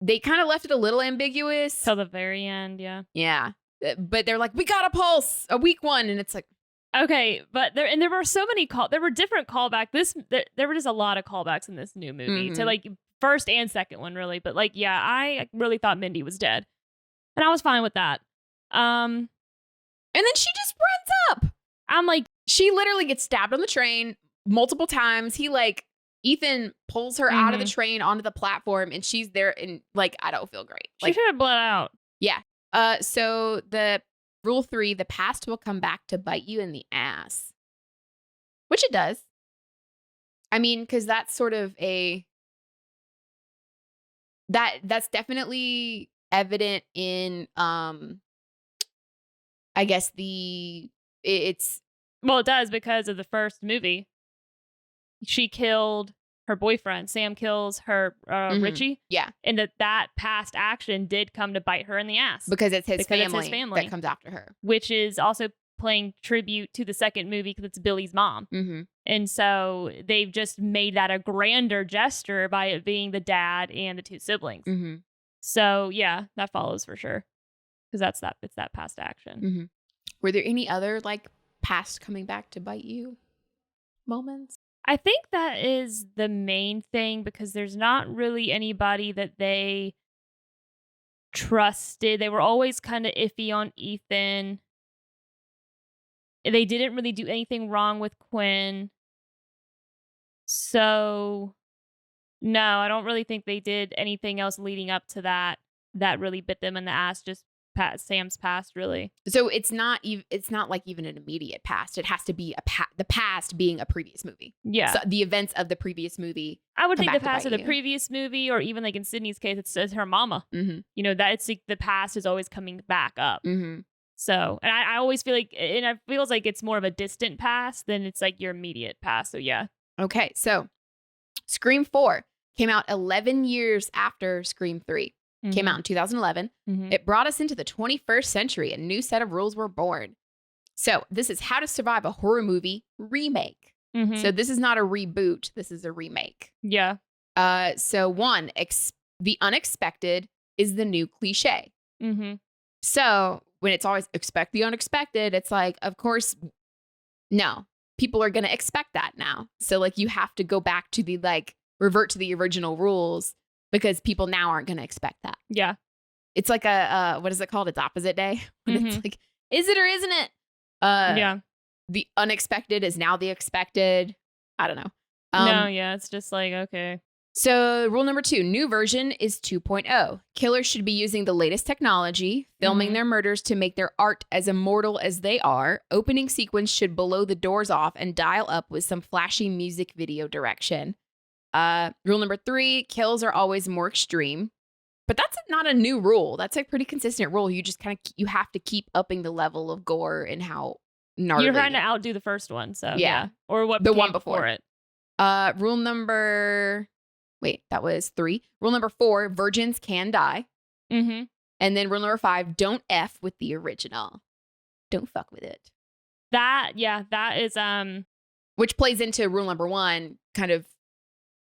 They kind of left it a little ambiguous. Till the very end, yeah. Yeah. But they're like, we got a pulse, a weak one. And it's like, okay, but there were so many there were different callbacks. There were just a lot of callbacks in this new movie to like first and second one, really. But like, yeah, I really thought Mindy was dead. And I was fine with that. And then she just runs up. I'm like, she literally gets stabbed on the train multiple times. Ethan pulls her out of the train onto the platform, and she's there, and like, I don't feel great. She should have bled out. Yeah. So the rule 3, the past will come back to bite you in the ass, which it does. I mean, because that's sort of that's definitely evident in I guess it does because of the first movie. She killed her boyfriend. Sam kills her Richie. Yeah. And that past action did come to bite her in the ass. Because it's his family that comes after her. Which is also playing tribute to the second movie because it's Billy's mom. And so they've just made that a grander gesture by it being the dad and the 2 siblings. So yeah, that follows for sure. Because it's that past action. Were there any other like past coming back to bite you moments? I think that is the main thing because there's not really anybody that they trusted. They were always kind of iffy on Ethan. They didn't really do anything wrong with Quinn. So, no, I don't really think they did anything else leading up to that really bit them in the ass. Just Sam's past, really. So it's not like even an immediate past. It has to be the past being a previous movie. Yeah. So the events of the previous movie. I would think the past of the previous movie, or even like in Sydney's case, it's her mama. You know, that it's like the past is always coming back up. So, and I always feel like, and it feels like it's more of a distant past than it's like your immediate past. So yeah. Okay. So Scream 4 came out 11 years after Scream 3. Came out in 2011. It brought us into the 21st century. A new set of rules were born. So this is How to Survive a Horror Movie remake. So this is not a reboot. This is a remake. Yeah. So 1, the unexpected is the new cliche. So when it's always expect the unexpected, it's like, of course, no, people are going to expect that now. So like you have to go back to revert to the original rules. Because people now aren't going to expect that. Yeah. It's like what is it called? It's opposite day. When it's like, is it or isn't it? Yeah. The unexpected is now the expected. I don't know. No, yeah. It's just like, okay. So rule number 2, new version is 2.0. Killers should be using the latest technology, filming their murders to make their art as immortal as they are. Opening sequence should blow the doors off and dial up with some flashy music video direction. Rule number 3, kills are always more extreme, but that's not a new rule. That's a pretty consistent rule. You just you have to keep upping the level of gore and how gnarly. You're trying to outdo the first one. So yeah. Or what the one before it. Rule number, that was 3. Rule number 4, virgins can die. And then rule number 5, don't F with the original. Don't fuck with it. That is, which plays into rule number 1, kind of,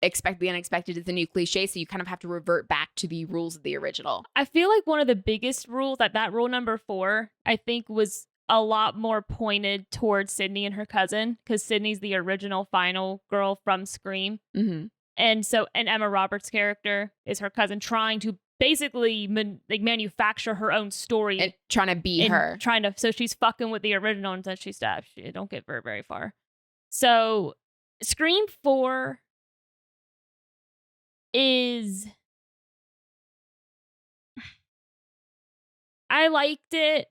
expect the unexpected is the new cliche, so you kind of have to revert back to the rules of the original. I feel like one of the biggest rules that rule number 4, I think, was a lot more pointed towards Sydney and her cousin, because Sydney's the original final girl from Scream. And Emma Roberts' character is her cousin, trying to basically manufacture her own story and trying to be her, so she's fucking with the original, and then she stabs. She don't get very, very far. So Scream 4 is, I liked it,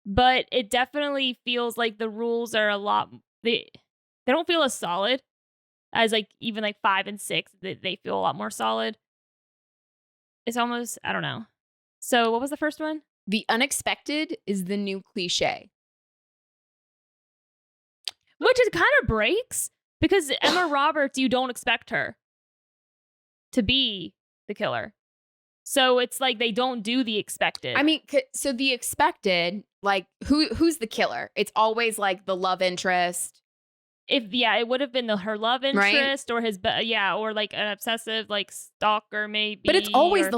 but it definitely feels like the rules are a lot, they don't feel as solid as even 5 and 6. They feel a lot more solid. It's almost, I don't know. So what was the first one? The unexpected is the new cliche. Which it kind of breaks, because Emma Roberts, you don't expect her to be the killer. So it's like they don't do the expected. I mean, so the expected, who's the killer? It's always like the love interest. It would have been her love interest, right? Or his, or like an obsessive stalker maybe. But it's always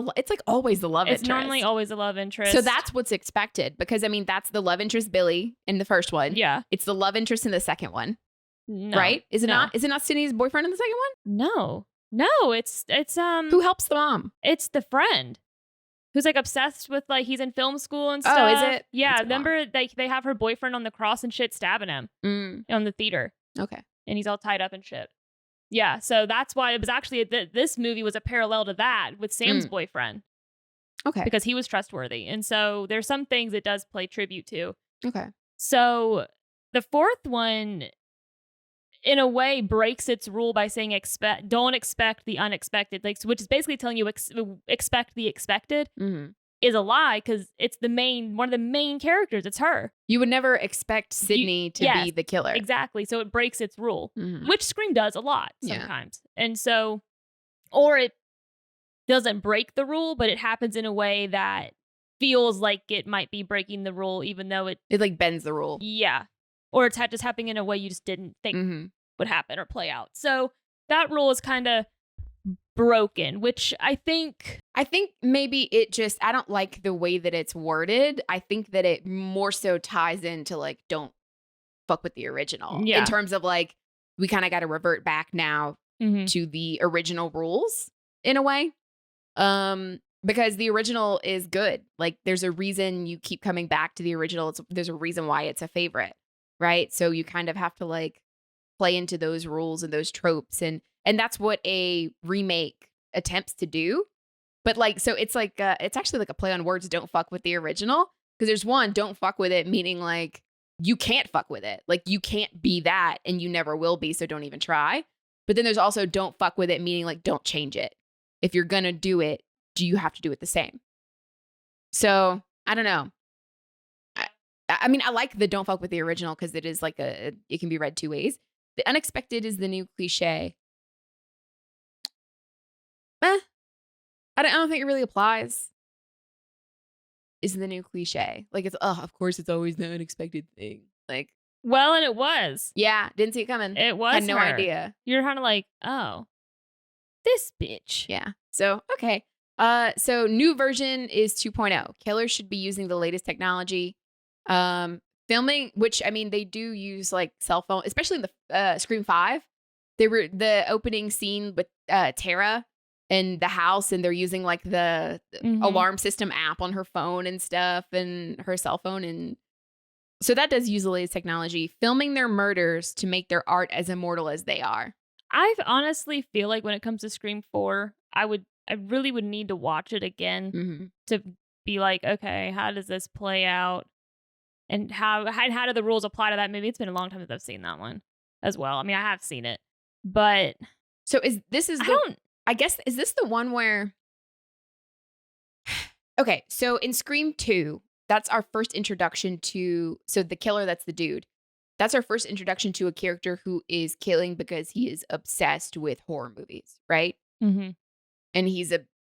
always the love interest. It's normally always a love interest. So that's what's expected, because I mean that's the love interest Billy in the first one. Yeah, it's the love interest in the second one. No, right? Is it not? Is it not Sydney's boyfriend in the second one? No, it's who helps the mom? It's the friend who's like obsessed with like he's in film school and stuff. Oh, is it? Yeah, That's remember they have her boyfriend on the cross and shit stabbing him on the theater. Okay. And he's all tied up and shit. Yeah, so that's why it was actually this movie was a parallel to that with Sam's boyfriend. Okay. Because he was trustworthy. And so there's some things it does play tribute to. Okay. So the fourth one, in a way, breaks its rule by saying don't expect the unexpected, like, which is basically telling you expect the expected. Is a lie because it's one of the main characters. It's her. You would never expect Sydney to be the killer. Exactly. So it breaks its rule, which Scream does a lot sometimes. And so, or it doesn't break the rule, but it happens in a way that feels like it might be breaking the rule, even though it like bends the rule. Yeah. Or it's just happening in a way you just didn't think would happen or play out. So that rule is kind of broken, which I think maybe it just, I don't like the way that it's worded. I think that it more so ties into like, don't fuck with the original in terms of like, we kind of got to revert back now to the original rules in a way. Because the original is good. Like there's a reason you keep coming back to the original. There's a reason why it's a favorite, right? So you kind of have to like play into those rules and those tropes, and that's what a remake attempts to do. But like, so it's like it's actually like a play on words. Don't fuck with the original, because there's one, don't fuck with it, meaning like you can't fuck with it, like you can't be that and you never will be, so don't even try. But then there's also don't fuck with it, meaning like don't change it. If you're gonna do it, do you have to do it the same? So I don't know. I mean, I like the don't fuck with the original because it is like it can be read two ways. The unexpected is the new cliche. I don't think it really applies. Is the new cliche. Like it's, of course it's always the unexpected thing. Like, well, and it was. Yeah, didn't see it coming. It was. Had no idea. You're kind of like, oh, this bitch. Yeah. So, okay. So new version is 2.0. Killers should be using the latest technology. Filming, which I mean, they do use like cell phone, especially in the Scream 5. They were the opening scene with Tara in the house, and they're using like the alarm system app on her phone and stuff, and her cell phone, and so that does use the latest technology. Filming their murders to make their art as immortal as they are. I honestly feel like when it comes to Scream 4, I really would need to watch it again to be like, okay, how does this play out? And how do the rules apply to that movie? It's been a long time since I've seen that one as well. I mean, I have seen it, but so is this the one where? Okay, so in Scream 2, that's our first introduction to the killer. That's the dude. That's our first introduction to a character who is killing because he is obsessed with horror movies, right? And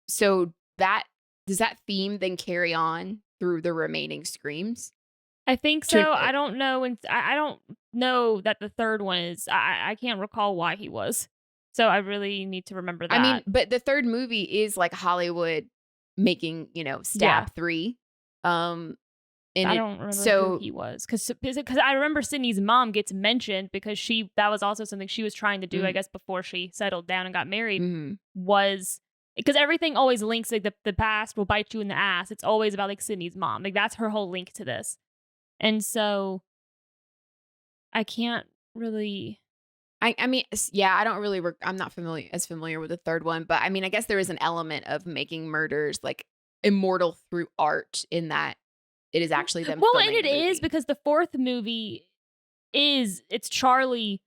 so that does that theme then carry on through the remaining Screams? I think so. I don't know. And I don't know that the third one is. I can't recall why he was. So I really need to remember that. I mean, but the third movie is like Hollywood making, Stab 3. I don't remember who he was because I remember Sydney's mom gets mentioned because that was also something she was trying to do, I guess, before she settled down and got married. Was because everything always links like the past will bite you in the ass. It's always about like Sydney's mom. Like that's her whole link to this. And so I can't really. I mean, yeah, I don't really. I'm not familiar with the third one, but I mean, I guess there is an element of making murders like immortal through art in that it is actually them. Well, and it is because the fourth movie it's Charlie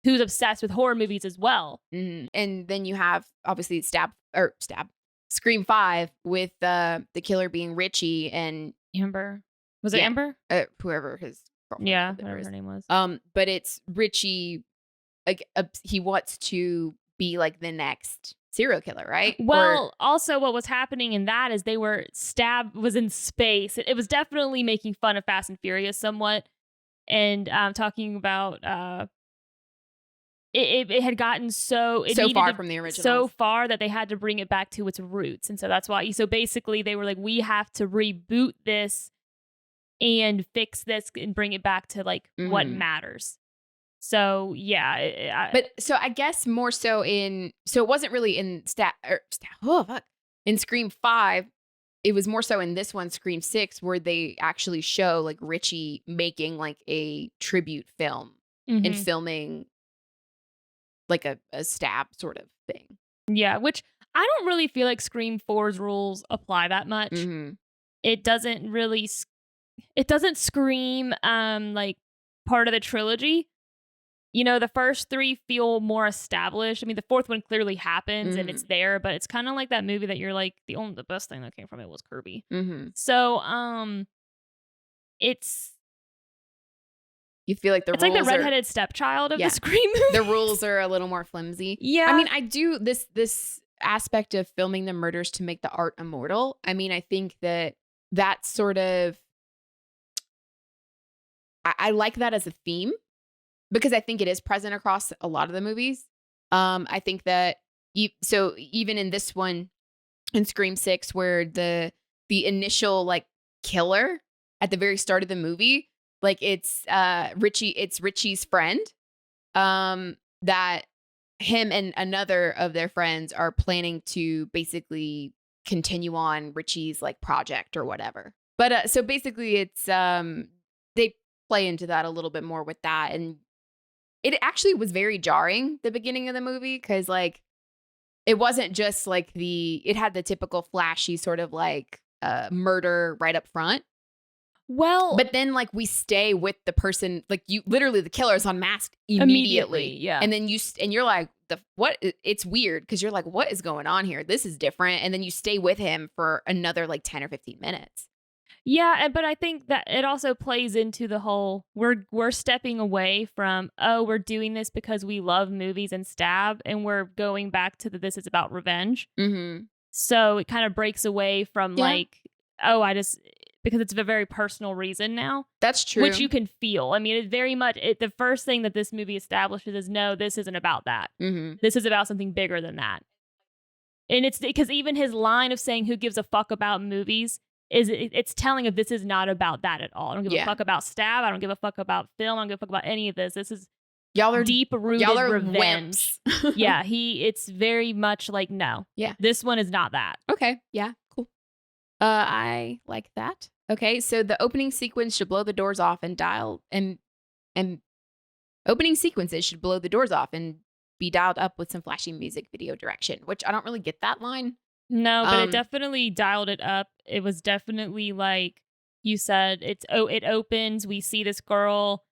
who's obsessed with horror movies as well. And then you have obviously Scream 5 with the killer being Richie and Amber. Was it Amber? Whoever his girlfriend. Yeah, whatever her name was. But it's Richie. Like he wants to be like the next serial killer, right? Well, also what was happening in that is was in space. It was definitely making fun of Fast and Furious somewhat, and talking about it had gotten so far from the original, so far that they had to bring it back to its roots, and so that's why. So basically, they were like, we have to reboot this and fix this and bring it back to like what matters. So yeah, but so I guess more so it wasn't really in in Scream 5. it was more so in this one, Scream 6, where they actually show like Richie making like a tribute film and filming like a stab sort of thing. Yeah, which I don't really feel like Scream 4's rules apply that much. It doesn't really, it doesn't scream like part of the trilogy. You know, the first 3 feel more established. I mean, the 4th one clearly happens and it's there, but it's kind of like that movie that you're like, the best thing that came from it was Kirby. So, it's, you feel like it's like the redheaded stepchild of the Scream movies. The rules are a little more flimsy. Yeah. I mean, I do this aspect of filming the murders to make the art immortal. I mean, I think that sort of, I like that as a theme because I think it is present across a lot of the movies. I think that so even in this one, in Scream 6, where the initial like killer at the very start of the movie, like it's Richie's friend, that him and another of their friends are planning to basically continue on Richie's like project or whatever. But so basically it's they play into that a little bit more with that, and it actually was very jarring the beginning of the movie because like it wasn't just like it had the typical flashy sort of like murder right up front. Well, but then like we stay with the person, like you literally the killer is unmasked immediately. Yeah. And then you're like, what? It's weird because you're like, what is going on here? This is different. And then you stay with him for another like 10 or 15 minutes. Yeah, but I think that it also plays into the whole we're stepping away from, oh, we're doing this because we love movies and stab, and we're going back to this is about revenge. So it kind of breaks away from like, oh, because it's a very personal reason now. That's true. Which you can feel. I mean, it's very much, the first thing that this movie establishes is, no, this isn't about that. This is about something bigger than that. And it's because even his line of saying, who gives a fuck about movies, it's telling of this is not about that at all. I don't give a fuck about stab. I don't give a fuck about film. I don't give a fuck about any of this. This is deep-rooted revenge. Yeah, it's very much like, no. Yeah. This one is not that. Okay. Yeah, cool. I like that. Okay, so the opening sequence should blow the doors off and opening sequences should blow the doors off and be dialed up with some flashy music video direction, which I don't really get that line. No, but it definitely dialed it up. It was definitely like you said, it opens, we see this girl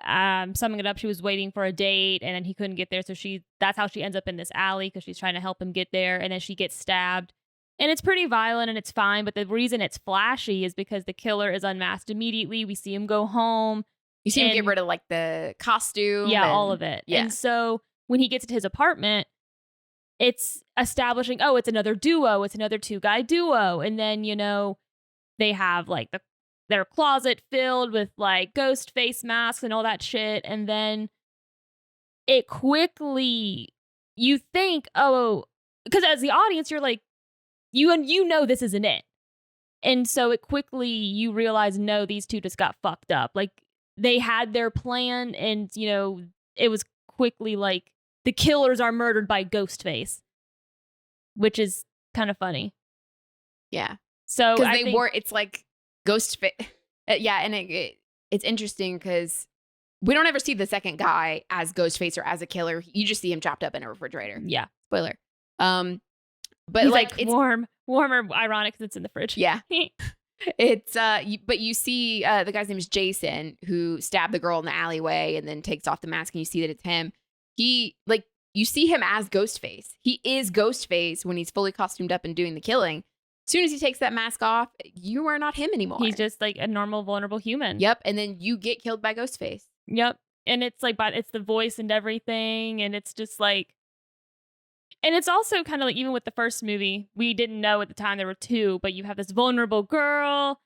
summing it up. She was waiting for a date and then he couldn't get there. So that's how she ends up in this alley because she's trying to help him get there. And then she gets stabbed. And it's pretty violent and it's fine. But the reason it's flashy is because the killer is unmasked immediately. We see him go home. You see him get rid of like the costume. Yeah, all of it. Yeah. And so when he gets to his apartment, it's establishing, oh, it's another duo. It's another 2-guy duo. And then, you know, they have like their closet filled with like ghost face masks and all that shit. And then it quickly, you think, oh, because as the audience, you're like, you know this isn't it. And so it quickly, you realize, no, these two just got fucked up. Like they had their plan and, you know, it was quickly like, the killers are murdered by Ghostface, which is kind of funny. Yeah. So because it's like Ghostface. Yeah. And it's interesting because we don't ever see the second guy as Ghostface or as a killer. You just see him chopped up in a refrigerator. Yeah. Spoiler. But he's like it's warmer, ironic because it's in the fridge. Yeah. It's but you see the guy's name is Jason, who stabbed the girl in the alleyway and then takes off the mask and you see that it's him. He like you see him as Ghostface. He is Ghostface when he's fully costumed up and doing the killing. As soon as he takes that mask off, you are not him anymore. He's just like a normal, vulnerable human. Yep. And then you get killed by Ghostface. Yep. And it's like, but it's the voice and everything. And it's just like, and it's also kind of like, even with the first movie, we didn't know at the time there were 2, but you have this vulnerable girl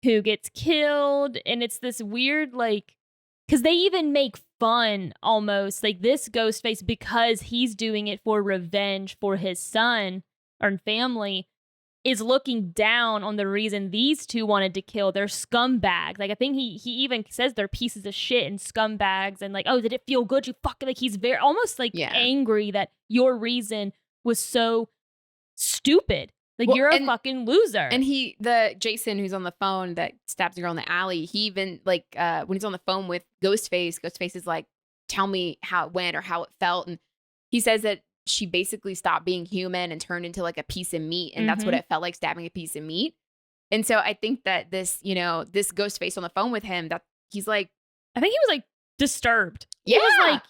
who gets killed. And it's this weird, like, because they even make fun almost like this Ghostface, because he's doing it for revenge for his son or family, is looking down on the reason these 2 wanted to kill. They're scumbags. Like I think he even says they're pieces of shit and scumbags and like, oh, did it feel good? You fucking like he's very almost like angry that your reason was so stupid. Like, Well, you're a fucking loser. And the Jason who's on the phone that stabs the girl in the alley, he even like when he's on the phone with Ghostface is like, tell me how it went or how it felt. And he says that she basically stopped being human and turned into like a piece of meat. And that's what it felt like, stabbing a piece of meat. And so I think that this, this Ghostface on the phone with him, that he's like, I think he was like disturbed. Yeah.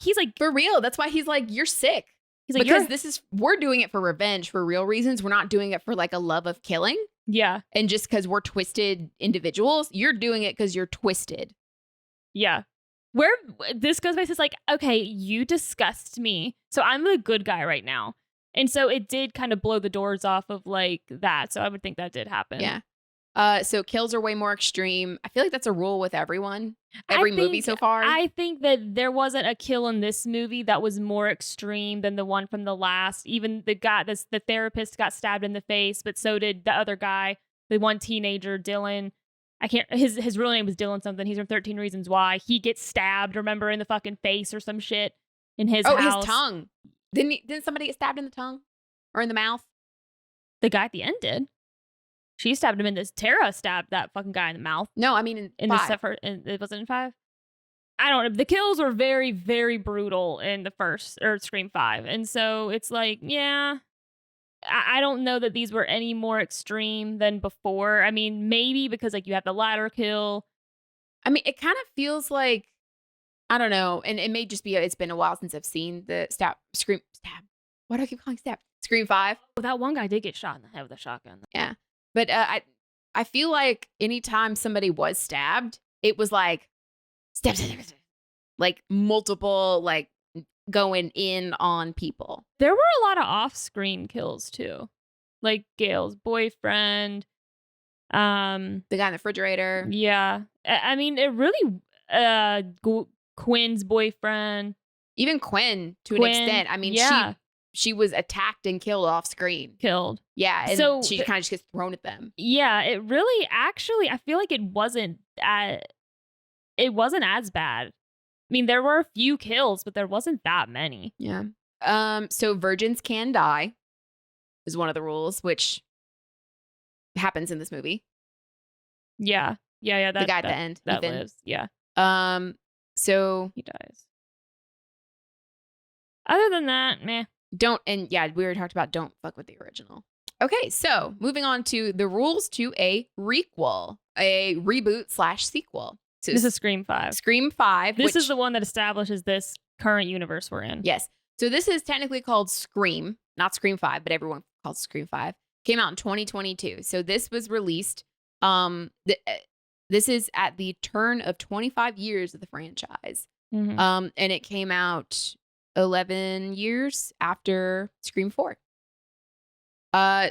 He's like, for real. That's why he's like, you're sick. He's like, because we're doing it for revenge, for real reasons. We're not doing it for like a love of killing. Yeah. And just because we're twisted individuals, you're doing it because you're twisted. Yeah. Where this Ghostface is like, okay, you disgust me. So I'm the good guy right now. And so it did kind of blow the doors off of like that. So I would think that did happen. Yeah. So kills are way more extreme. I feel like that's a rule with everyone. Every movie so far. I think that there wasn't a kill in this movie that was more extreme than the one from the last. Even the therapist got stabbed in the face, but so did the other guy, the one teenager, Dylan. His real name was Dylan something. He's from 13 Reasons Why. He gets stabbed, remember, in the fucking face or some shit in his house. Oh, his tongue. Didn't somebody get stabbed in the tongue or in the mouth? The guy at the end did. She stabbed him in this. Tara stabbed that fucking guy in the mouth. No, I mean in five. It wasn't in 5. I don't know. The kills were very, very brutal in the first or Scream 5, and so it's like, yeah, I don't know that these were any more extreme than before. I mean, maybe because like you have the ladder kill. I mean, it kind of feels like, I don't know, and it may just be it's been a while since I've seen the Scream. Why do I keep calling stab? Scream 5. Oh, that one guy did get shot in the head with a shotgun. Yeah. But I feel like anytime somebody was stabbed, it was like stab, like multiple, like going in on people. There were a lot of off-screen kills too, like Gail's boyfriend, the guy in the refrigerator. Yeah, I mean, it really Quinn's boyfriend, even Quinn to an extent. I mean, yeah. She was attacked and killed off screen. Yeah. And so she kind of just gets thrown at them. Yeah. It really, actually, I feel like it wasn't as bad. I mean, there were a few kills, but there wasn't that many. Yeah. So virgins can die is one of the rules, which happens in this movie. Yeah. Yeah. The guy at the end. That Ethan lives. Yeah. So he dies. Other than that, meh. We already talked about don't fuck with the original. Okay, so moving on to the rules to a requel, a reboot/sequel. So this is Scream 5. Scream 5. This is the one that establishes this current universe we're in. Yes. So this is technically called Scream, not Scream 5, but everyone calls it Scream 5. Came out in 2022. So this was released. This is at the turn of 25 years of the franchise. Mm-hmm. And it came out 11 years after Scream 4.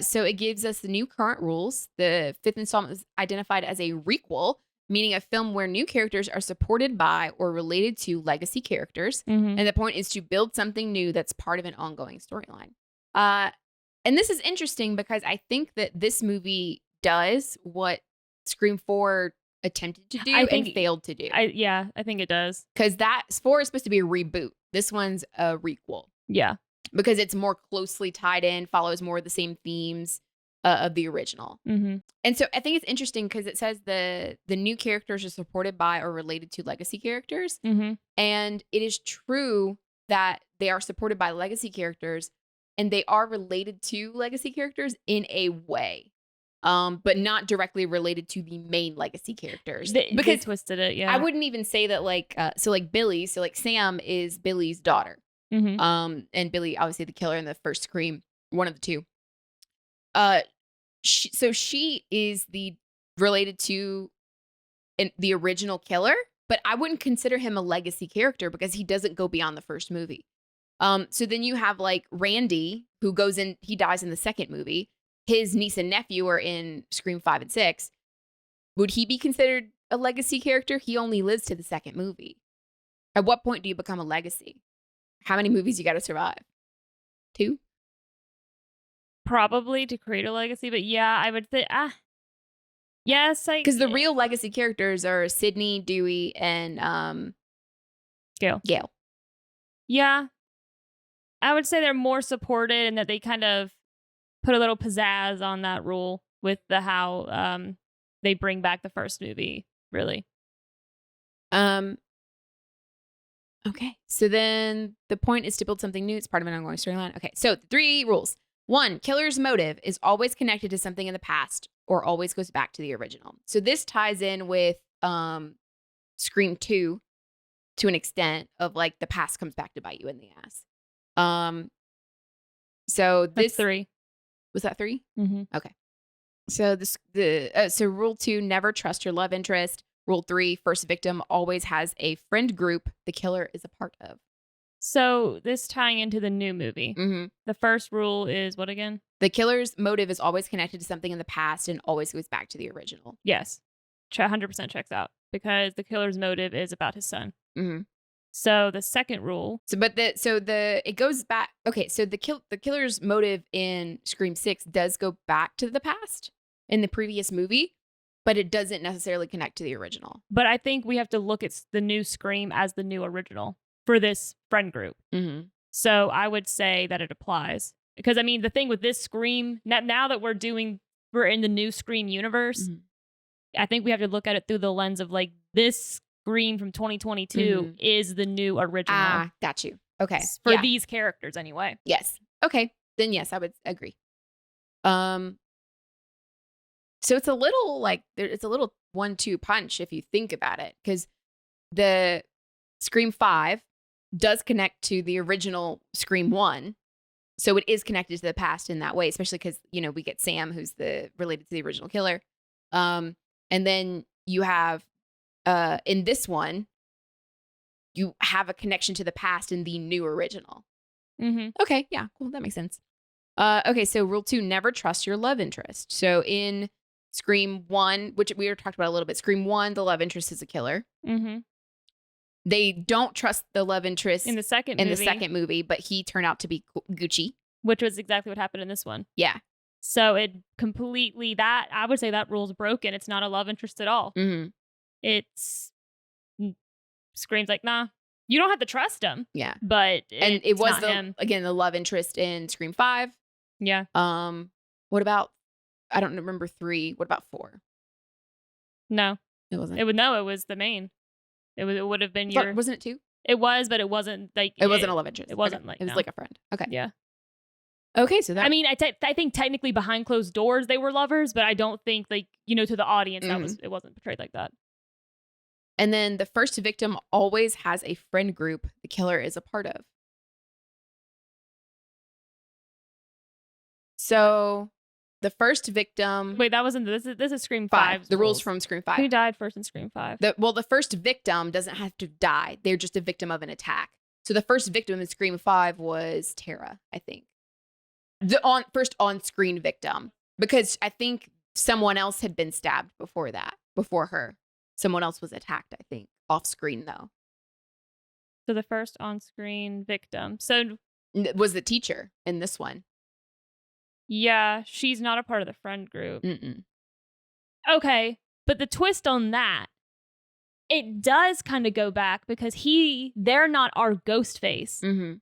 So it gives us the new current rules. The 5th installment is identified as a requel, meaning a film where new characters are supported by or related to legacy characters. Mm-hmm. And the point is to build something new that's part of an ongoing storyline. And this is interesting because I think that this movie does what Scream 4 attempted to do and failed to do. I think it does. Because that 4 is supposed to be a reboot. This one's a requel. Yeah. Because it's more closely tied in, follows more of the same themes of the original. Mm-hmm. And so I think it's interesting because it says the new characters are supported by or related to legacy characters. Mm-hmm. And it is true that they are supported by legacy characters and they are related to legacy characters in a way. But not directly related to the main legacy characters. Because they twisted it, yeah. I wouldn't even say that like Billy, Sam is Billy's daughter. Mm-hmm. And Billy, obviously the killer in the first Scream, one of the two. She is related to the original killer, but I wouldn't consider him a legacy character because he doesn't go beyond the first movie. So then you have like Randy who he dies in the second movie. His niece and nephew are in Scream 5 and 6. Would he be considered a legacy character? He only lives to the second movie. At what point do you become a legacy? How many movies you got to survive? 2? Probably to create a legacy, but yeah, I would say, yes. Because the real legacy characters are Sydney, Dewey, and Gail. Yeah. I would say they're more supported and that they kind of put a little pizzazz on that rule with the how they bring back the first movie, really. Okay. So then the point is to build something new. It's part of an ongoing storyline. Okay. So 3 rules. 1, killer's motive is always connected to something in the past or always goes back to the original. So this ties in with Scream 2 to an extent of like the past comes back to bite you in the ass. So this That's 3. Was that 3? Mm-hmm. Okay. So so rule 2, never trust your love interest. Rule 3, first victim always has a friend group the killer is a part of. So this tying into the new movie. Mm-hmm. The first rule is what again? The killer's motive is always connected to something in the past and always goes back to the original. Yes. 100% checks out because the killer's motive is about his son. Mm-hmm. So the second rule. It goes back. Okay, so the killer's motive in Scream 6 does go back to the past in the previous movie, but it doesn't necessarily connect to the original. But I think we have to look at the new Scream as the new original for this friend group. Mm-hmm. So I would say that it applies because I mean the thing with this Scream now that we're in the new Scream universe, mm-hmm. I think we have to look at it through the lens of like this Scream from 2022 mm-hmm. is the new original. Ah, got you. Okay. For these characters anyway. Yes. Okay. Then yes, I would agree. So it's a little like it's a little 1-2 punch if you think about it, because the Scream 5 does connect to the original Scream 1. So it is connected to the past in that way, especially because, we get Sam, who's related to the original killer. And then you have in this one, you have a connection to the past in the new original. Mm-hmm. Okay, yeah, cool. That makes sense. Okay, so rule 2, never trust your love interest. So in Scream 1, which we talked about a little bit, Scream 1, the love interest is a killer. Mm-hmm. They don't trust the love interest in the second movie, but he turned out to be Gucci. Which was exactly what happened in this one. Yeah. So it completely, I would say that rule's broken. It's not a love interest at all. Mm-hmm. It's Scream's like, nah, you don't have to trust him. Yeah. But it was him. Again, the love interest in Scream 5. Yeah. What about, I don't remember 3. What about 4? No. It wasn't. It was the main. It would have been Wasn't it 2? It was, but it wasn't like it wasn't a love interest. It wasn't like it was like a friend. Okay. Yeah. Okay, so that, I mean, I think technically behind closed doors they were lovers, but I don't think to the audience it wasn't portrayed like that. And then the first victim always has a friend group the killer is a part of. So the first victim. Wait, that wasn't this is Scream 5. The rules from Scream 5. Who died first in Scream 5? The first victim doesn't have to die. They're just a victim of an attack. So the first victim in Scream 5 was Tara, I think. The first on-screen victim, because I think someone else had been stabbed before her. Someone else was attacked, I think, off-screen though. So the first on-screen victim. So was the teacher in this one. Yeah, she's not a part of the friend group. Mm-mm. Okay, but the twist on that, it does kind of go back because they're not our Ghostface. Mm-hmm.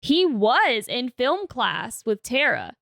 He was in film class with Tara.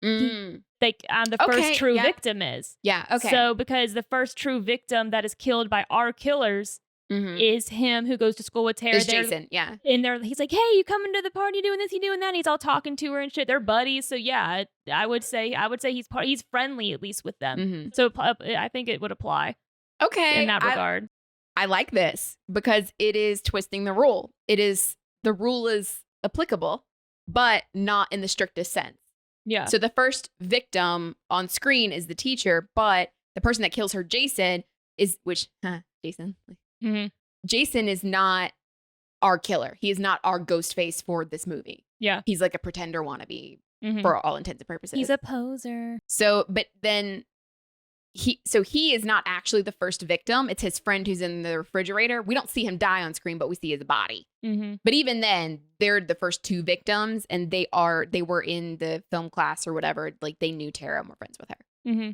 Mm. The first true victim is. Yeah, okay. So because the first true victim that is killed by our killers is him who goes to school with Tara. It's Jason, yeah. And he's like, hey, you coming to the party doing this, you doing that? And he's all talking to her and shit. They're buddies. So yeah, I would say he's friendly at least with them. Mm-hmm. So I think it would apply. Okay. In that regard. I like this because it is twisting the rule. The rule is applicable, but not in the strictest sense. Yeah. So the first victim on screen is the teacher, but the person that kills her, Jason, Jason. Mm-hmm. Jason is not our killer. He is not our Ghostface for this movie. Yeah. He's like a pretender wannabe for all intents and purposes. He's a poser. So, but then he is not actually the first victim. It's his friend who's in the refrigerator. We don't see him die on screen, but we see his body. Mm-hmm. But even then, they're the first 2 victims, and they were in the film class or whatever. Like they knew Tara and were friends with her. Mm-hmm.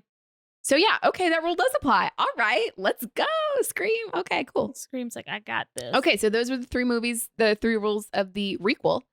So yeah, okay, that rule does apply. All right, let's go, Scream. Okay, cool. Scream's like, I got this. Okay, so those were the 3 movies, the 3 rules of the requel.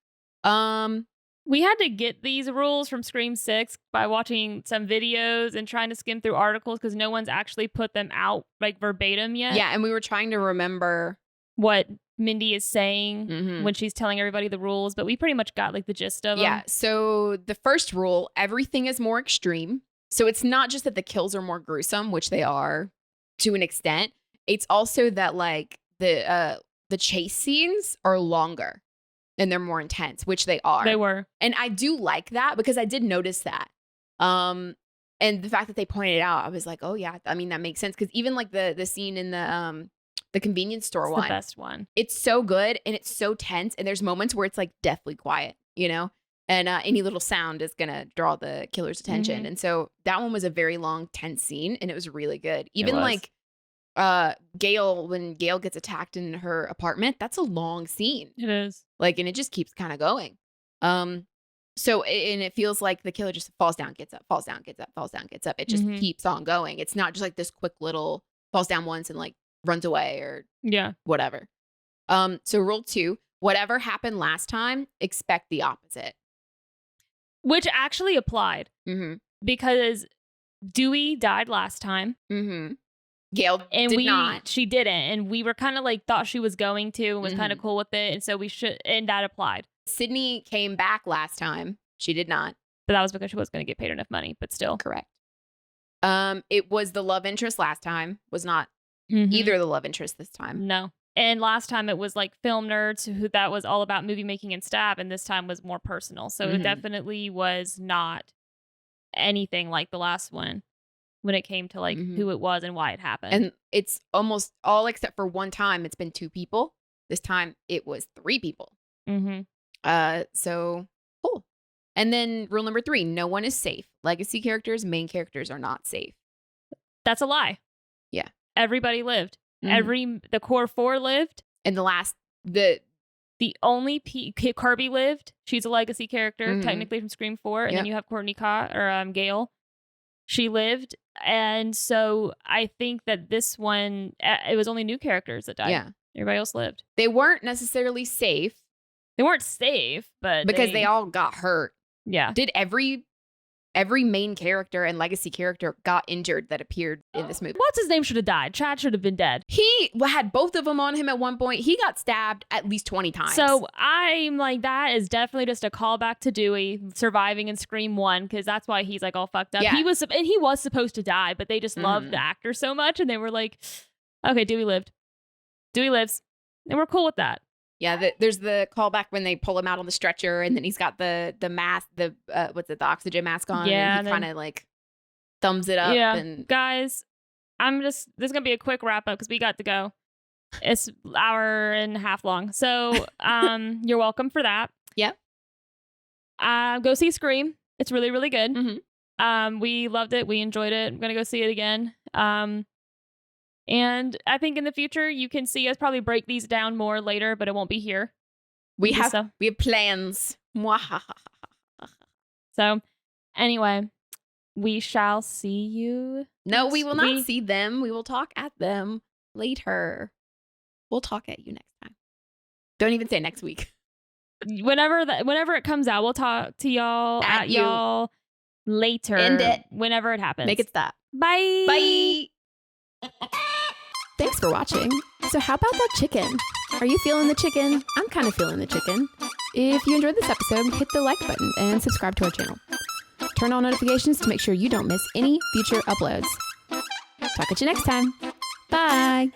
We had to get these rules from Scream 6 by watching some videos and trying to skim through articles because no one's actually put them out like verbatim yet. Yeah, and we were trying to remember what Mindy is saying when she's telling everybody the rules, but we pretty much got like the gist of them. Yeah, so the first rule, everything is more extreme. So it's not just that the kills are more gruesome, which they are to an extent. It's also that like the chase scenes are longer. And they're more intense, which they are. They were. And I do like that because I did notice that. And the fact that they pointed it out, I was like, oh yeah, I mean, that makes sense. Because even like the scene in the convenience store it's one. The best one. It's so good and it's so tense. And there's moments where it's like deathly quiet, you know? And any little sound is going to draw the killer's attention. And so that one was a very long, tense scene. And it was really good. Even like Gail, when Gail gets attacked in her apartment, that's a long scene. It is. Like, and it just keeps kind of going. So, and it feels like the killer just falls down, gets up, falls down, gets up, falls down, gets up. It just keeps on going. It's not just like this quick little falls down once and like runs away or whatever. So rule 2, whatever happened last time, expect the opposite. Which actually applied because Dewey died last time. Gail did not. She didn't. And we were kind of like thought she was going to and was kind of cool with it. And so and that applied. Sydney came back last time. She did not. But that was because she wasn't going to get paid enough money, but still. Correct. It was the love interest last time. Was not either the love interest this time. No. And last time it was like film nerds who that was all about movie making and stuff. And this time was more personal. So it definitely was not anything like the last one. When it came to like who it was and why it happened. And it's almost all except for one time it's been 2 people. This time it was 3 people. So cool. And then rule number 3, no one is safe. Legacy characters, main characters are not safe. That's a lie. Yeah. Everybody lived. The core 4 lived. And the only Kirby lived. She's a legacy character, technically from Scream 4. And then you have Courtney Gale. She lived. And so I think that this one, it was only new characters that died. Yeah. Everybody else lived. They weren't necessarily safe. They weren't safe, but because they all got hurt. Yeah. Did every main character and legacy character got injured that appeared in this movie? What's his name should have died. Chad should have been dead. He had both of them on him at one point. He got stabbed at least 20 times. So I'm like, that is definitely just a callback to Dewey surviving in Scream 1 because that's why he's like all fucked up. Yeah. He was supposed to die, but they just loved the actor so much and they were like, okay, Dewey lived. Dewey lives. And we're cool with that. Yeah, there's the callback when they pull him out on the stretcher, and then he's got the mask, the oxygen mask on, and he kind of like thumbs it up. Yeah, and guys, this is gonna be a quick wrap up because we got to go. It's an hour and a half long, so you're welcome for that. Yep. Go see Scream. It's really, really good. We loved it. We enjoyed it. I'm gonna go see it again. And I think in the future you can see us probably break these down more later, but it won't be here. We have plans. So anyway, we shall see you. No, we will not see them. We will talk at them later. We'll talk at you next time. Don't even say next week. Whenever it comes out, we'll talk to y'all at y'all later. End it. Whenever it happens. Make it stop. Bye. Bye. Thanks for watching. So how about that chicken? Are you feeling the chicken? I'm kind of feeling the chicken. If you enjoyed this episode, hit the like button and subscribe to our channel. Turn on notifications to make sure you don't miss any future uploads. Talk at you next time. Bye.